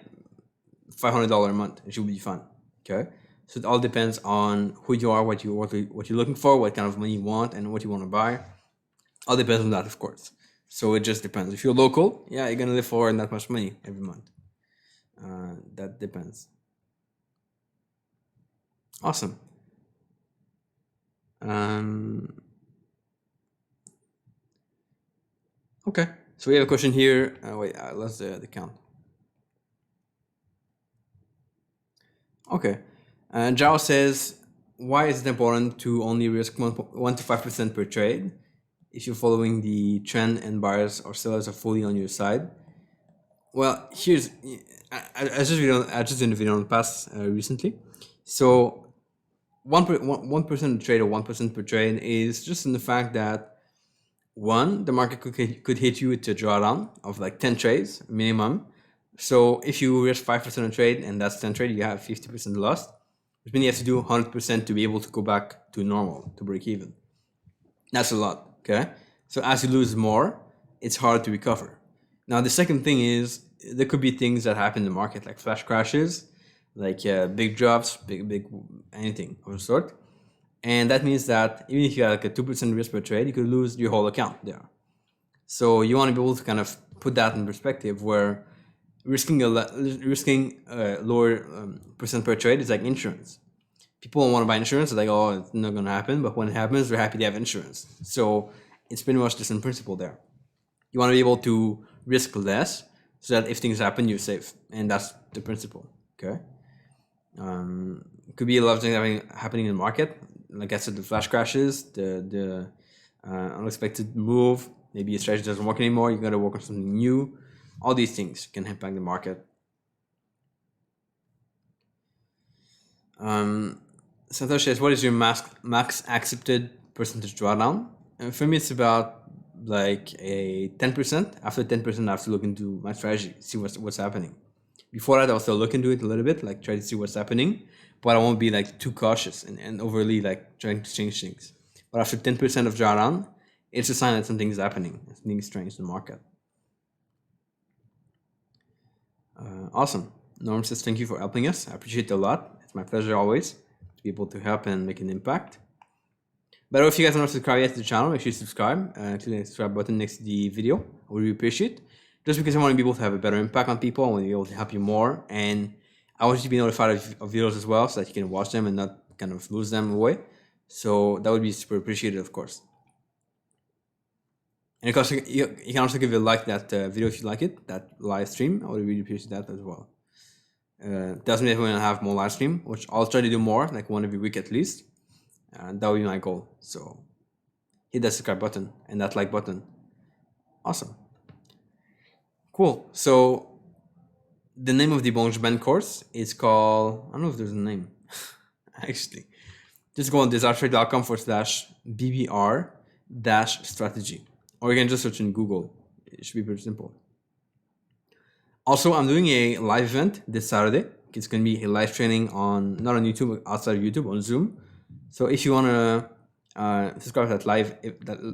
$500 a month, and she would be fine. Okay, so it all depends on who you are, what you're looking for, what kind of money you want, and what you want to buy. All depends on that, of course. So it just depends. If you're local, you're gonna live for that much money every month. That depends. Awesome. Okay, so we have a question here. Wait, I lost the count. Okay, Jao says, why is it important to only risk 1 to 5% per trade if you're following the trend and buyers or sellers are fully on your side? Well, here's I just did a video on pass recently. So 1% trade or 1% per trade is just in the fact that one, the market could hit you with a drawdown of like 10 trades minimum. So if you risk 5% a trade and that's 10 trade, you have 50% loss, which means you have to do 100% to be able to go back to normal, to break even. That's a lot, okay? So as you lose more, it's hard to recover. Now, the second thing is there could be things that happen in the market, like flash crashes, like big drops, big anything of the sort. And that means that even if you have like a 2% risk per trade, you could lose your whole account there. So you want to be able to kind of put that in perspective where risking a lower percent per trade is like insurance. People don't want to buy insurance. It's like, oh, it's not going to happen. But when it happens, they're happy to have insurance. So it's pretty much the same principle there. You want to be able to risk less so that if things happen, you're safe. And that's the principle. Okay. Could be a lot of things happening in the market. Like I said, the flash crashes, the unexpected move. Maybe your strategy doesn't work anymore. You got to work on something new. All these things can impact the market. Santosh says, what is your max accepted percentage drawdown? And for me, it's about like a 10%. After 10%, I have to look into my strategy, see what's happening. Before that, I'll still look into it a little bit, like try to see what's happening, but I won't be like too cautious and overly like trying to change things. But after 10% of drawdown, it's a sign that something is happening, something strange in the market. Awesome. Norm says, thank you for helping us. I appreciate it a lot. It's my pleasure always to be able to help and make an impact. But if you guys are not subscribed yet to the channel, make sure you subscribe. Click the subscribe button next to the video. I would really appreciate it. Just because I want to be able to have a better impact on people. I want to be able to help you more. And I want you to be notified of videos as well so that you can watch them and not kind of lose them away. So that would be super appreciated, of course. And of course, you can also give a like that video if you like it, that live stream. I would really appreciate that as well. Doesn't mean we're going to have more live stream, which I'll try to do more, like one every week at least. That would be my goal. So hit that subscribe button and that like button. Awesome. Cool. So the name of the Bonjban course is called, I don't know if there's a name, actually. Just go on desirtrade.com/BBR-strategy. Or you can just search in Google. It should be pretty simple. Also, I'm doing a live event this Saturday. It's going to be a live training on, not on YouTube, outside of YouTube, on Zoom. So if you want to subscribe to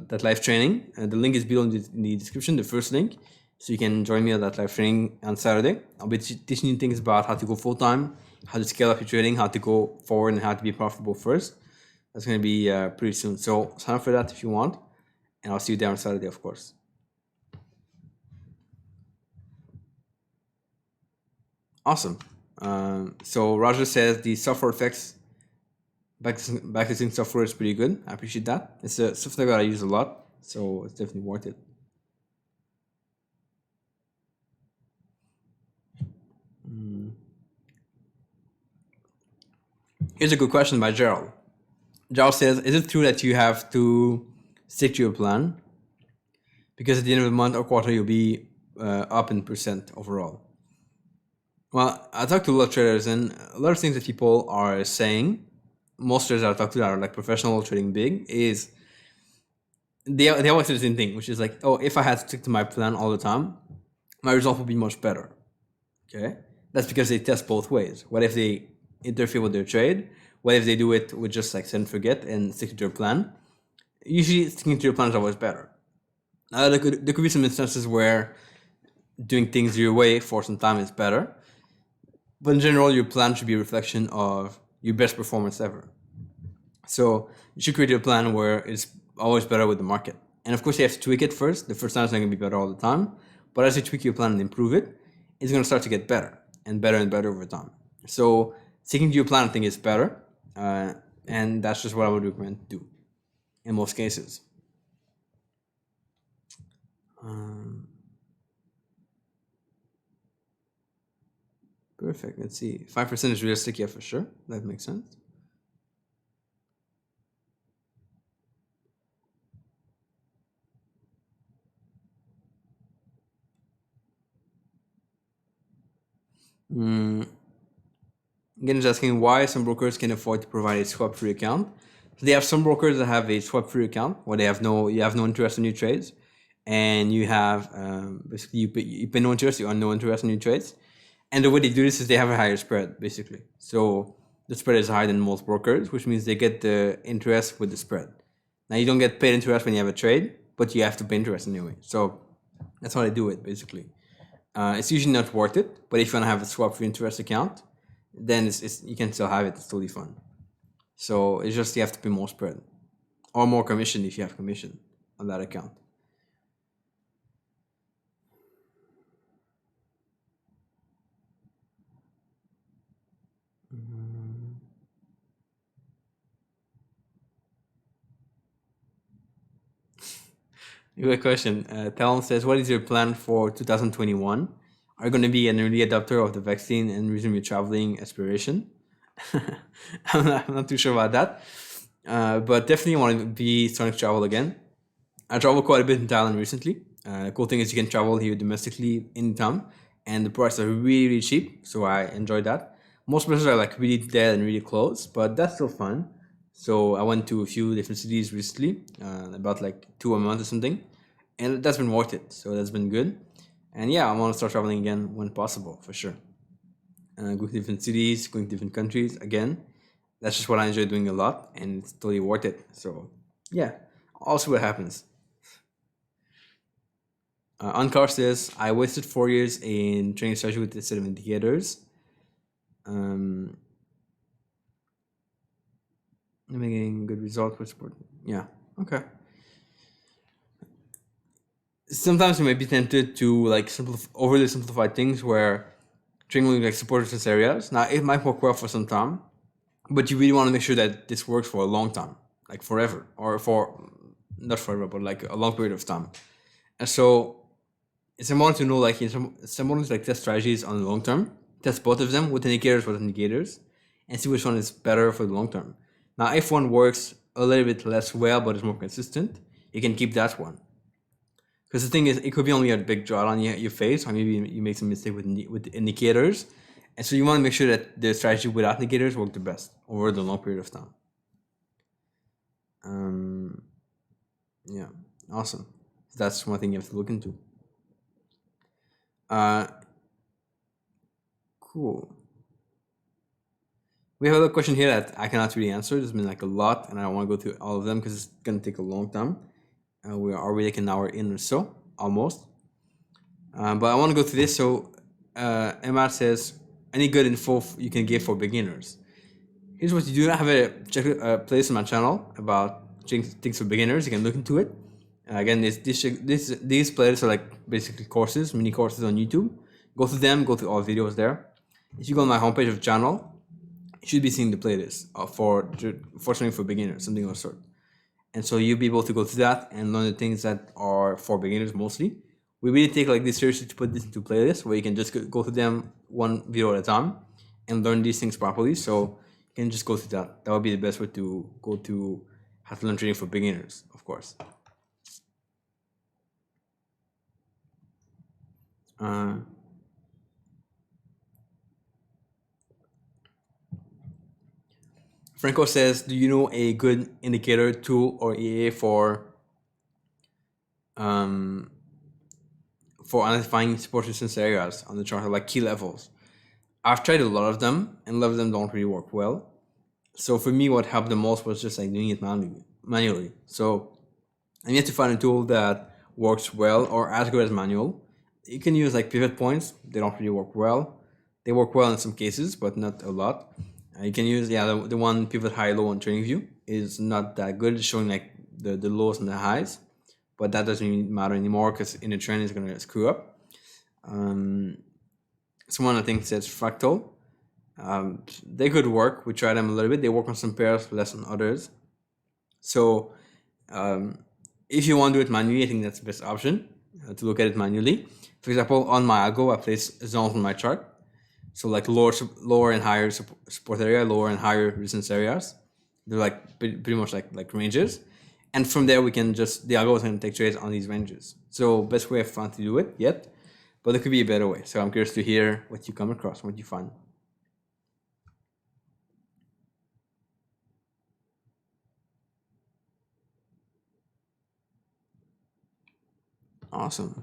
that live training, the link is below in the description, the first link. So you can join me at that live training on Saturday. I'll be teaching you things about how to go full-time, how to scale up your trading, how to go forward, and how to be profitable first. That's going to be pretty soon. So sign up for that if you want. And I'll see you there on Saturday, of course. Awesome. So Roger says the software effects backtesting software is pretty good. I appreciate that. It's a software that I use a lot, so it's definitely worth it. Here's a good question by Gerald. Gerald says, is it true that you have to stick to your plan? Because at the end of the month or quarter, you'll be up in percent overall. Well, I talked to a lot of traders, and a lot of things that people are saying, most traders I talk to that are like professional trading big, is they always say the same thing, which is like, oh, if I had to stick to my plan all the time, my result would be much better. Okay? That's because they test both ways. What if they interfere with their trade? What if they do it with just like set and forget and stick to their plan? Usually sticking to your plan is always better. There could be some instances where doing things your way for some time is better. But in general, your plan should be a reflection of your best performance ever. So you should create a plan where it's always better with the market. And of course, you have to tweak it first. The first time it's not going to be better all the time. But as you tweak your plan and improve it, it's going to start to get better and better and better over time. So sticking to your plan, I think, is better. And that's just what I would recommend to do in most cases. Perfect. Let's see. 5% is realistic, yeah, for sure. That makes sense. Again, is asking why some brokers can afford to provide a swap-free account. So they have some brokers that have a swap-free account where you have no interest in your trades, and you have basically you pay no interest, you earn no interest in your trades. And the way they do this is they have a higher spread, basically. So the spread is higher than most brokers, which means they get the interest with the spread. Now you don't get paid interest when you have a trade, but you have to pay interest anyway. So that's how they do it, basically. It's usually not worth it, but if you want to have a swap-free interest account, then you can still have it. It's totally fun. So it's just you have to pay more spread or more commission if you have commission on that account. Good question. Talon says, what is your plan for 2021? Are you going to be an early adopter of the vaccine and resume your traveling aspiration? I'm not too sure about that. But definitely want to be starting to travel again. I traveled quite a bit in Thailand recently. The cool thing is you can travel here domestically anytime, and the prices are really, really cheap. So I enjoyed that. Most places are like really dead and really close, but that's still fun. So I went to a few different cities recently, about like 2 a month or something, and that's been worth it. So that's been good. And yeah, I want to start traveling again when possible, for sure. Going to different cities, going to different countries again. That's just what I enjoy doing a lot, and it's totally worth it. So yeah, I'll see what happens. Ankar says, I wasted 4 years in training strategy with a set of indicators. I'm getting good results with sport. Yeah, okay. Sometimes you may be tempted to like overly simplify things where trading will like support resistance areas. Now it might work well for some time, but you really want to make sure that this works for a long time, like forever, or for not forever, but like a long period of time. And so it's important to know like it's important to like test strategies on the long term, test both of them with indicators, and see which one is better for the long term. Now, if one works a little bit less well but is more consistent, you can keep that one. Because the thing is, it could be only a big drawdown you face, or maybe you make some mistake with the indicators, and so you want to make sure that the strategy without indicators work the best over the long period of time. Yeah, awesome. That's one thing you have to look into. Cool. We have a question here that I cannot really answer. There's been like a lot, and I don't want to go through all of them because it's gonna take a long time. We are already like an hour in or so, almost. But I want to go through this. So, Emma says, any good info you can give for beginners? Here's what you do. I have a playlist on my channel about things for beginners. You can look into it. Again, these playlists are like basically courses, mini courses on YouTube. Go through them. Go through all videos there. If you go on my homepage of the channel, you should be seeing the playlist for something for beginners, something of the sort. And so you'll be able to go through that and learn the things that are for beginners mostly. We really take like this seriously to put this into playlists where you can just go through them one video at a time and learn these things properly. So you can just go through that. That would be the best way to go to how to learn trading for beginners, of course. Franco says, do you know a good indicator tool or EA for identifying support resistance areas on the chart, like key levels? I've tried a lot of them, and a lot of them don't really work well. So for me, what helped the most was just like doing it manually. So I need to find a tool that works well or as good as manual. You can use like pivot points. They don't really work well. They work well in some cases, but not a lot. You can use the one pivot high low on TradingView is not that good. It's showing like the lows and the highs, but that doesn't really matter anymore because in the trend it's gonna screw up. Someone I think says Fractal. They could work. We tried them a little bit. They work on some pairs, less on others. So if you want to do it manually, I think that's the best option to look at it manually. For example, on my algo, I place zones on my chart. So like lower and higher support area, lower and higher resistance areas. They're like pretty much like ranges. And from there, we can the algo is going to take trades on these ranges. So best way I've found to do it yet. but there could be a better way. So I'm curious to hear what you come across, what you find. Awesome.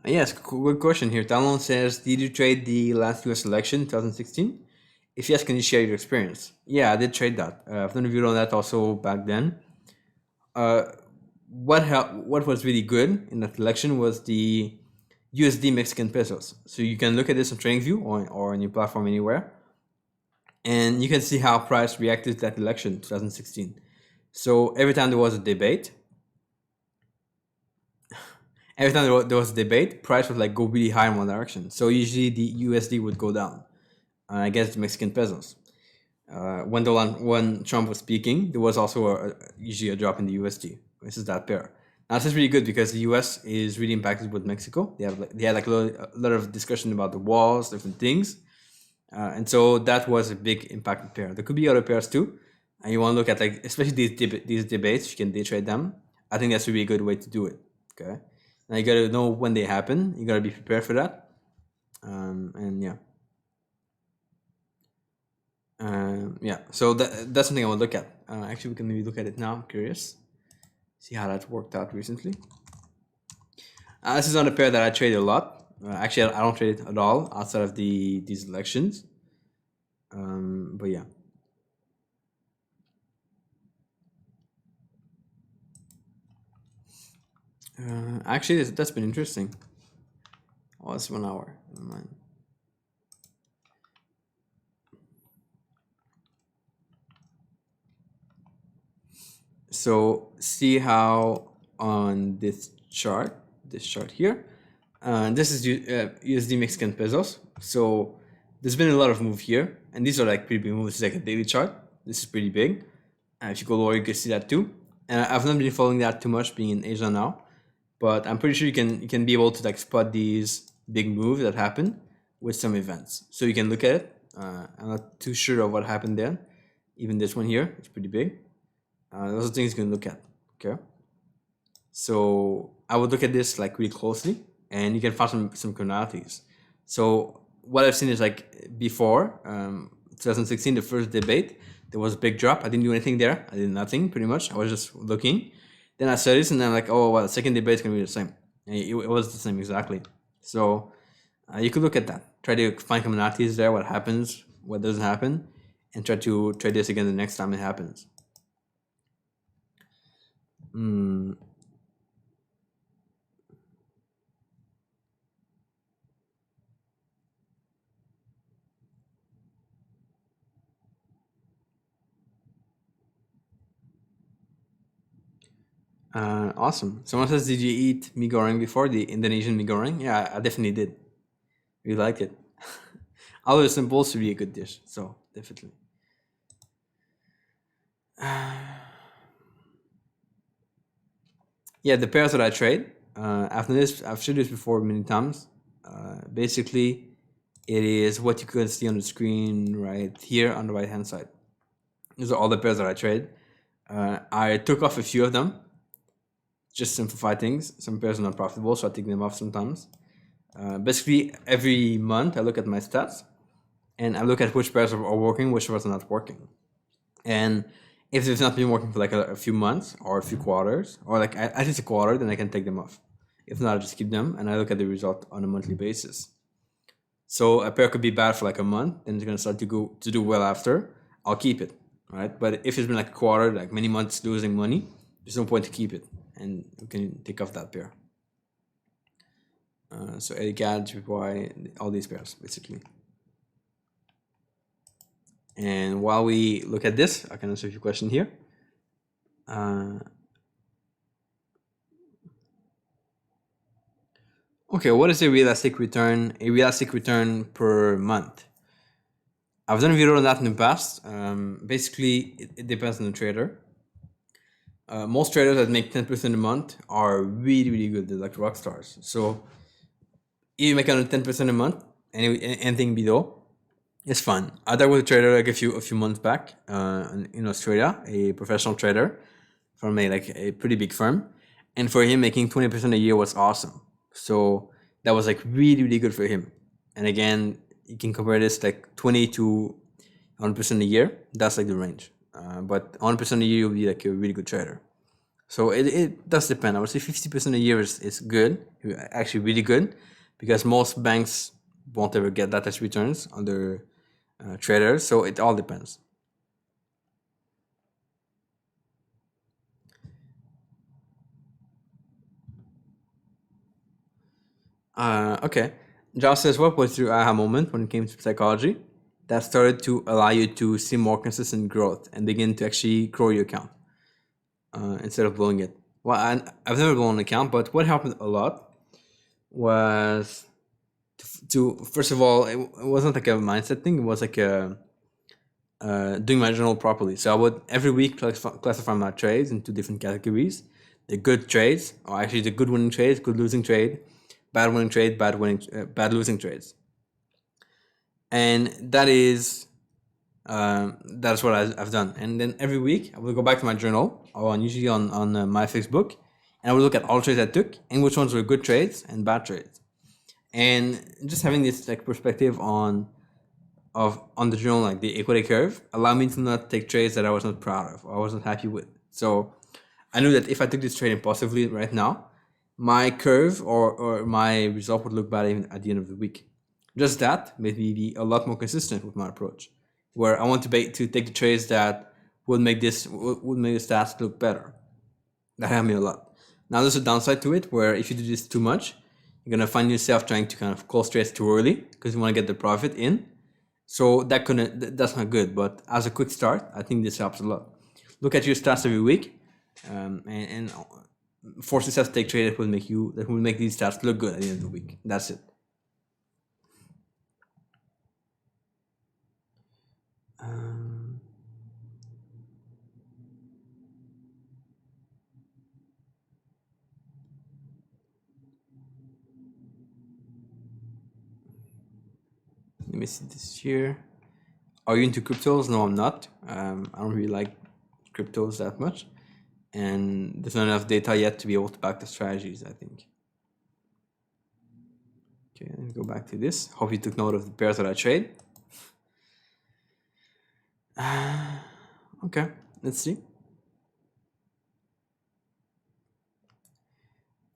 Yes, good question here. Talon says, did you trade the last US election, 2016? If yes, can you share your experience? Yeah, I did trade that. I've done a video on that also back then. What was really good in that election was the USD Mexican pesos. So you can look at this on TradingView or on your platform anywhere, and you can see how price reacted to that election, 2016. So every time there was a debate, there was a debate, price would like go really high in one direction. So usually the USD would go down against the Mexican pesos. When Trump was speaking, there was also usually a drop in the USD. This is that pair. Now this is really good because the US is really impacted with Mexico. They had like a lot of discussion about the walls, different things, and so that was a big impacted pair. There could be other pairs too, and you want to look at like especially these debates. You can day trade them. I think that's really a good way to do it. Okay, now you gotta know when they happen. You gotta be prepared for that, and yeah. Yeah, so that's something I would look at. Actually, we can maybe look at it now. I'm curious. See how that worked out recently. This is not a pair that I trade a lot. Actually, I don't trade it at all outside of these elections. But yeah. Actually, that's been interesting. Oh, it's 1 hour. Never mind. So see how on this chart here, this is USD Mexican pesos. So there's been a lot of move here, and these are like pretty big moves. It's like a daily chart. This is pretty big. If you go lower, you can see that too. And I've not been following that too much, being in Asia now, but I'm pretty sure you can be able to like spot these big moves that happen with some events. So you can look at it. I'm not too sure of what happened there. Even this one here, it's pretty big. Those are things you can look at. Okay. So I would look at this like really closely, and you can find some commonalities. So what I've seen is like before 2016, the first debate, there was a big drop. I didn't do anything there. I did nothing pretty much. I was just looking. Then I saw this, and then I'm like, oh well, the second debate is gonna be the same. And it was the same exactly. So you could look at that. Try to find commonalities there. What happens? What doesn't happen? And try to trade this again the next time it happens. Awesome. Someone says, did you eat mee goreng before, the Indonesian mee goreng? Yeah, I definitely did. We liked it. Although it's supposed to be a good dish, so definitely. Yeah, the pairs that I trade. After this, I've showed this before many times. Basically, it is what you can see on the screen right here on the right hand side. These are all the pairs that I trade. I took off a few of them, just simplify things. Some pairs are not profitable, so I take them off sometimes. Basically, every month I look at my stats, and I look at which pairs are working, which pairs are not working. And if it's not been working for like a few months or a few quarters, or like at least a quarter, then I can take them off. If not, I just keep them, and I look at the result on a monthly basis. So a pair could be bad for like a month, then it's gonna start to do well after. I'll keep it, right? But if it's been like a quarter, like many months losing money, there's no point to keep it, and you can take off that pair. So Eddie JPY, all these pairs basically. And while we look at this, I can answer your question here. Okay, what is a realistic return? A realistic return per month? I've done a video on that in the past. Basically, it depends on the trader. Most traders that make 10% a month are really, really good. They're like rock stars. So if you make 10% a month, anything below is fun. I talked with a trader like a few months back in Australia, a professional trader from a pretty big firm, and for him making 20% a year was awesome. So that was like really good for him. And again, you can compare this like 20 to 100% a year. That's like the range. But 100% a year, you'll be like a really good trader. So it does depend. I would say 50% a year is good, actually really good, because most banks won't ever get that as returns on their traders. So it all depends. Okay. Josh says, what was your aha moment when it came to psychology that started to allow you to see more consistent growth and begin to actually grow your account instead of blowing it? Well, I've never blown an account, but what happened a lot was to first of all, it wasn't like a mindset thing. It was like doing my journal properly. So I would every week classify my trades into different categories: the good trades, or actually the good winning trades, good losing trade, bad winning trade, bad losing trades, and that's what I've done. And then every week I will go back to my journal, or usually on my Facebook, and I will look at all trades I took and which ones were good trades and bad trades, and just having this like perspective on the journal, like the equity curve, allowed me to not take trades that I was not proud of or I was not happy with. So I knew that if I took this trade impulsively right now, my curve or my result would look bad even at the end of the week. Just that made me be a lot more consistent with my approach, where I want to take the trades that would make the stats look better. That helped me a lot. Now there's a downside to it, where if you do this too much, you're gonna find yourself trying to kind of call trades too early because you want to get the profit in. So that's not good. But as a quick start, I think this helps a lot. Look at your stats every week, and force yourself to take trade that will make these stats look good at the end of the week. That's it. Let me see this here. Are you into cryptos? No, I'm not. I don't really like cryptos that much, and there's not enough data yet to be able to back the strategies, I think. Okay, let me go back to this. Hope you took note of the pairs that I trade. Okay, let's see.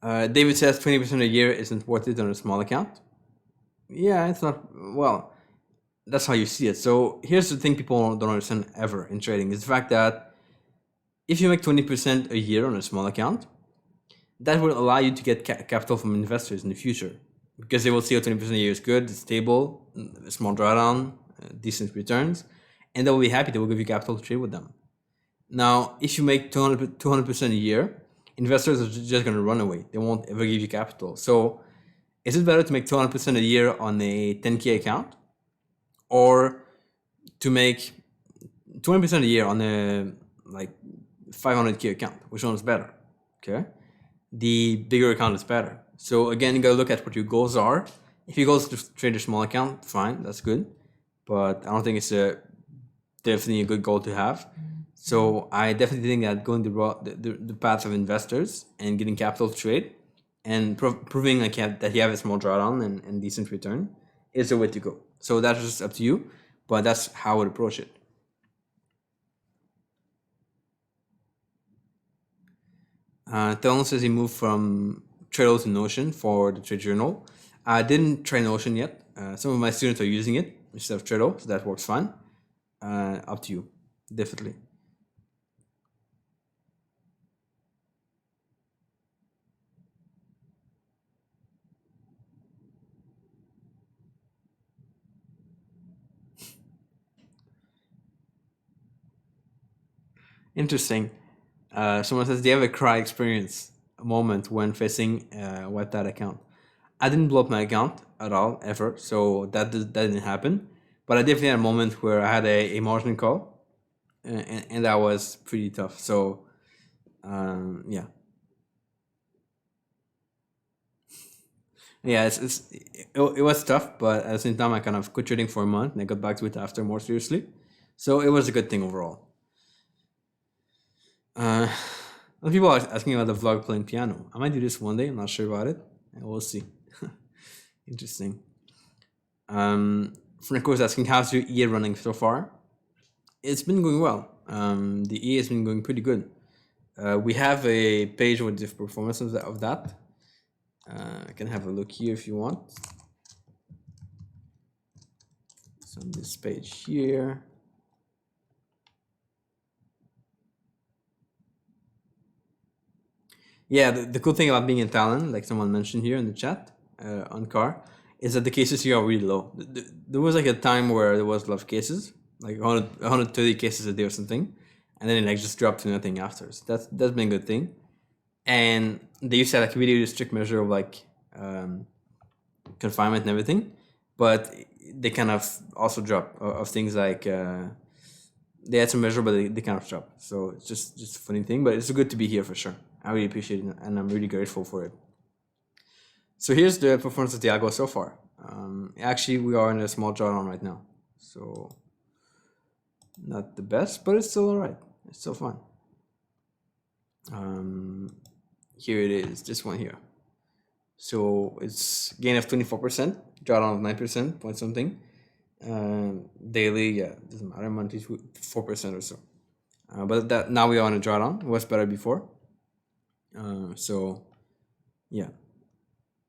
David says 20% a year isn't worth it on a small account. Yeah, it's not. Well, that's how you see it. So here's the thing people don't understand ever in trading is the fact that if you make 20% a year on a small account, that will allow you to get capital from investors in the future because they will see 20% a year is good, it's stable, a small drawdown, decent returns, and they will be happy. They will give you capital to trade with them. Now, if you make 200% a year, investors are just going to run away. They won't ever give you capital. So is it better to make 200% a year on a 10K account or to make 20% a year on a like 500K account? Which one is better? Okay. The bigger account is better. So again, you gotta look at what your goals are. If your goal is to trade a small account, fine, that's good. But I don't think it's definitely a good goal to have. So I definitely think that going the path of investors and getting capital to trade and proving like that you have a small drawdown and decent return is the way to go. So that's just up to you, but that's how I would approach it. Talon says he moved from Trello to Notion for the trade journal. I didn't try Notion yet. Some of my students are using it instead of Trello, so that works fine. Up to you, definitely. Interesting. Someone says, do you have a cry experience, a moment when facing a wiped out account? I didn't blow up my account at all, ever, so that didn't happen. But I definitely had a moment where I had a margin call, and that was pretty tough. So, yeah. Yeah, it was tough, but at the same time, I kind of quit trading for a month and I got back to it after more seriously. So it was a good thing overall. A lot of people are asking about the vlog playing piano. I might do this one day. I'm not sure about it. We'll see. Interesting. Franco is asking, how's your EA running so far? It's been going well. The EA has been going pretty good. We have a page with the performance of that. I can have a look here if you want. So on this page here. Yeah, the cool thing about being in Thailand, like someone mentioned here in the chat on car, is that the cases here are really low. There was like a time where there was a lot of cases, like 130 cases a day or something, and then it like just dropped to nothing after. So that's been a good thing. And they used to have like a really strict measure of like confinement and everything, but they kind of also dropped of things like they had some measure, but they kind of dropped. So it's just a funny thing, but it's good to be here for sure. I really appreciate it, and I'm really grateful for it. So here's the performance of the algo so far. Actually, we are in a small drawdown right now, so not the best, but it's still all right. It's still fun. Here it is, this one here. So it's gain of 24%, drawdown of 9%, point something. Daily, yeah, doesn't matter. Monthly 4% or so. But that now we are on a drawdown. It was better before. So yeah,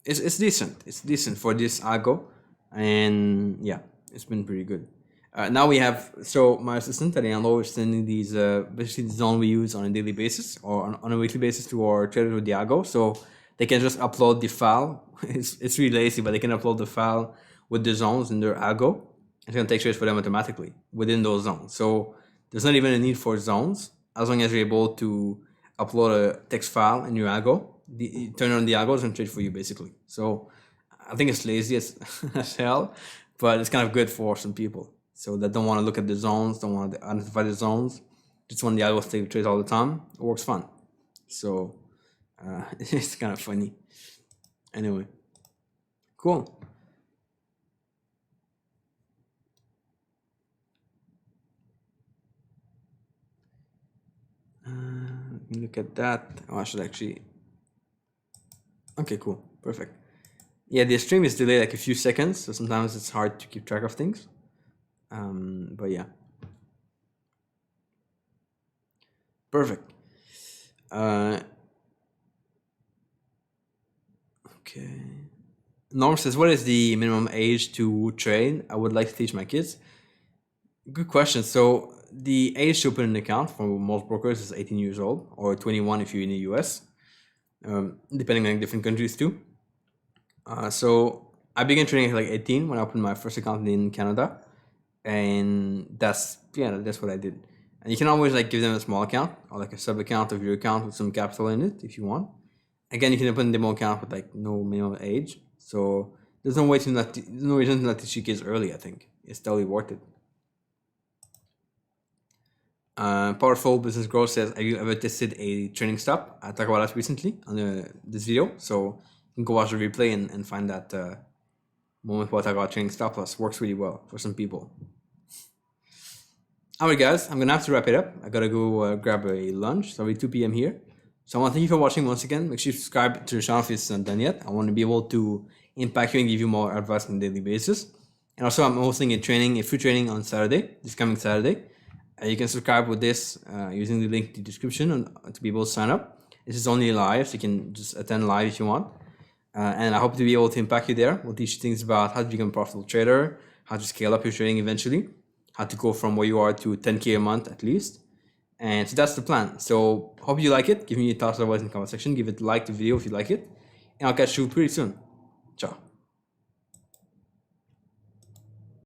it's decent. It's decent for this algo, and yeah, it's been pretty good. Now we have, so my assistant Ariano is sending these basically the zone we use on a daily basis or on a weekly basis to our traders with the algo, so they can just upload the file. It's really lazy, but they can upload the file with the zones in their algo. It's gonna take trades for them automatically within those zones. So there's not even a need for zones as long as you're able to upload a text file in your algo. You turn on the algos and trade for you basically. So I think it's lazy as hell, but it's kind of good for some people. So that don't want to look at the zones, don't want to identify the zones, just want the algos to take trades all the time. It works fun. So it's kind of funny. Anyway, cool. Let me look at that. Oh, I should actually. Okay, cool, perfect. Yeah, the stream is delayed like a few seconds, so sometimes it's hard to keep track of things. But yeah, perfect. Okay. Norm says, what is the minimum age to trade? I would like to teach my kids. Good question. So the age to open an account for most brokers is 18 years old, or 21 if you're in the US, depending on different countries too. So I began trading at like 18 when I opened my first account in Canada, and that's what I did. And you can always like give them a small account or like a sub account of your account with some capital in it if you want. Again, you can open a demo account with like no minimum age, so there's no reason to not teach your kids early. I think it's totally worth it. Powerful Business Growth says, have you ever tested a training stop? I talked about that recently on this video, so you can go watch the replay and find that moment where I talk about training stop loss. Works really well for some people. Alright guys, I'm gonna have to wrap it up. I gotta go grab a lunch. So it's 2 p.m. here. So I want to thank you for watching once again. Make sure you subscribe to the channel if it's not done yet. I want to be able to impact you and give you more advice on a daily basis. And also I'm hosting a free training on Saturday, this coming Saturday. You can subscribe with this using the link in the description to be able to sign up. This is only live, so you can just attend live if you want. And I hope to be able to impact you there. We'll teach you things about how to become a profitable trader, how to scale up your trading eventually, how to go from where you are to 10K a month at least. And so that's the plan. So hope you like it. Give me your thoughts otherwise in the comment section. Give it a like to the video if you like it. And I'll catch you pretty soon. Ciao.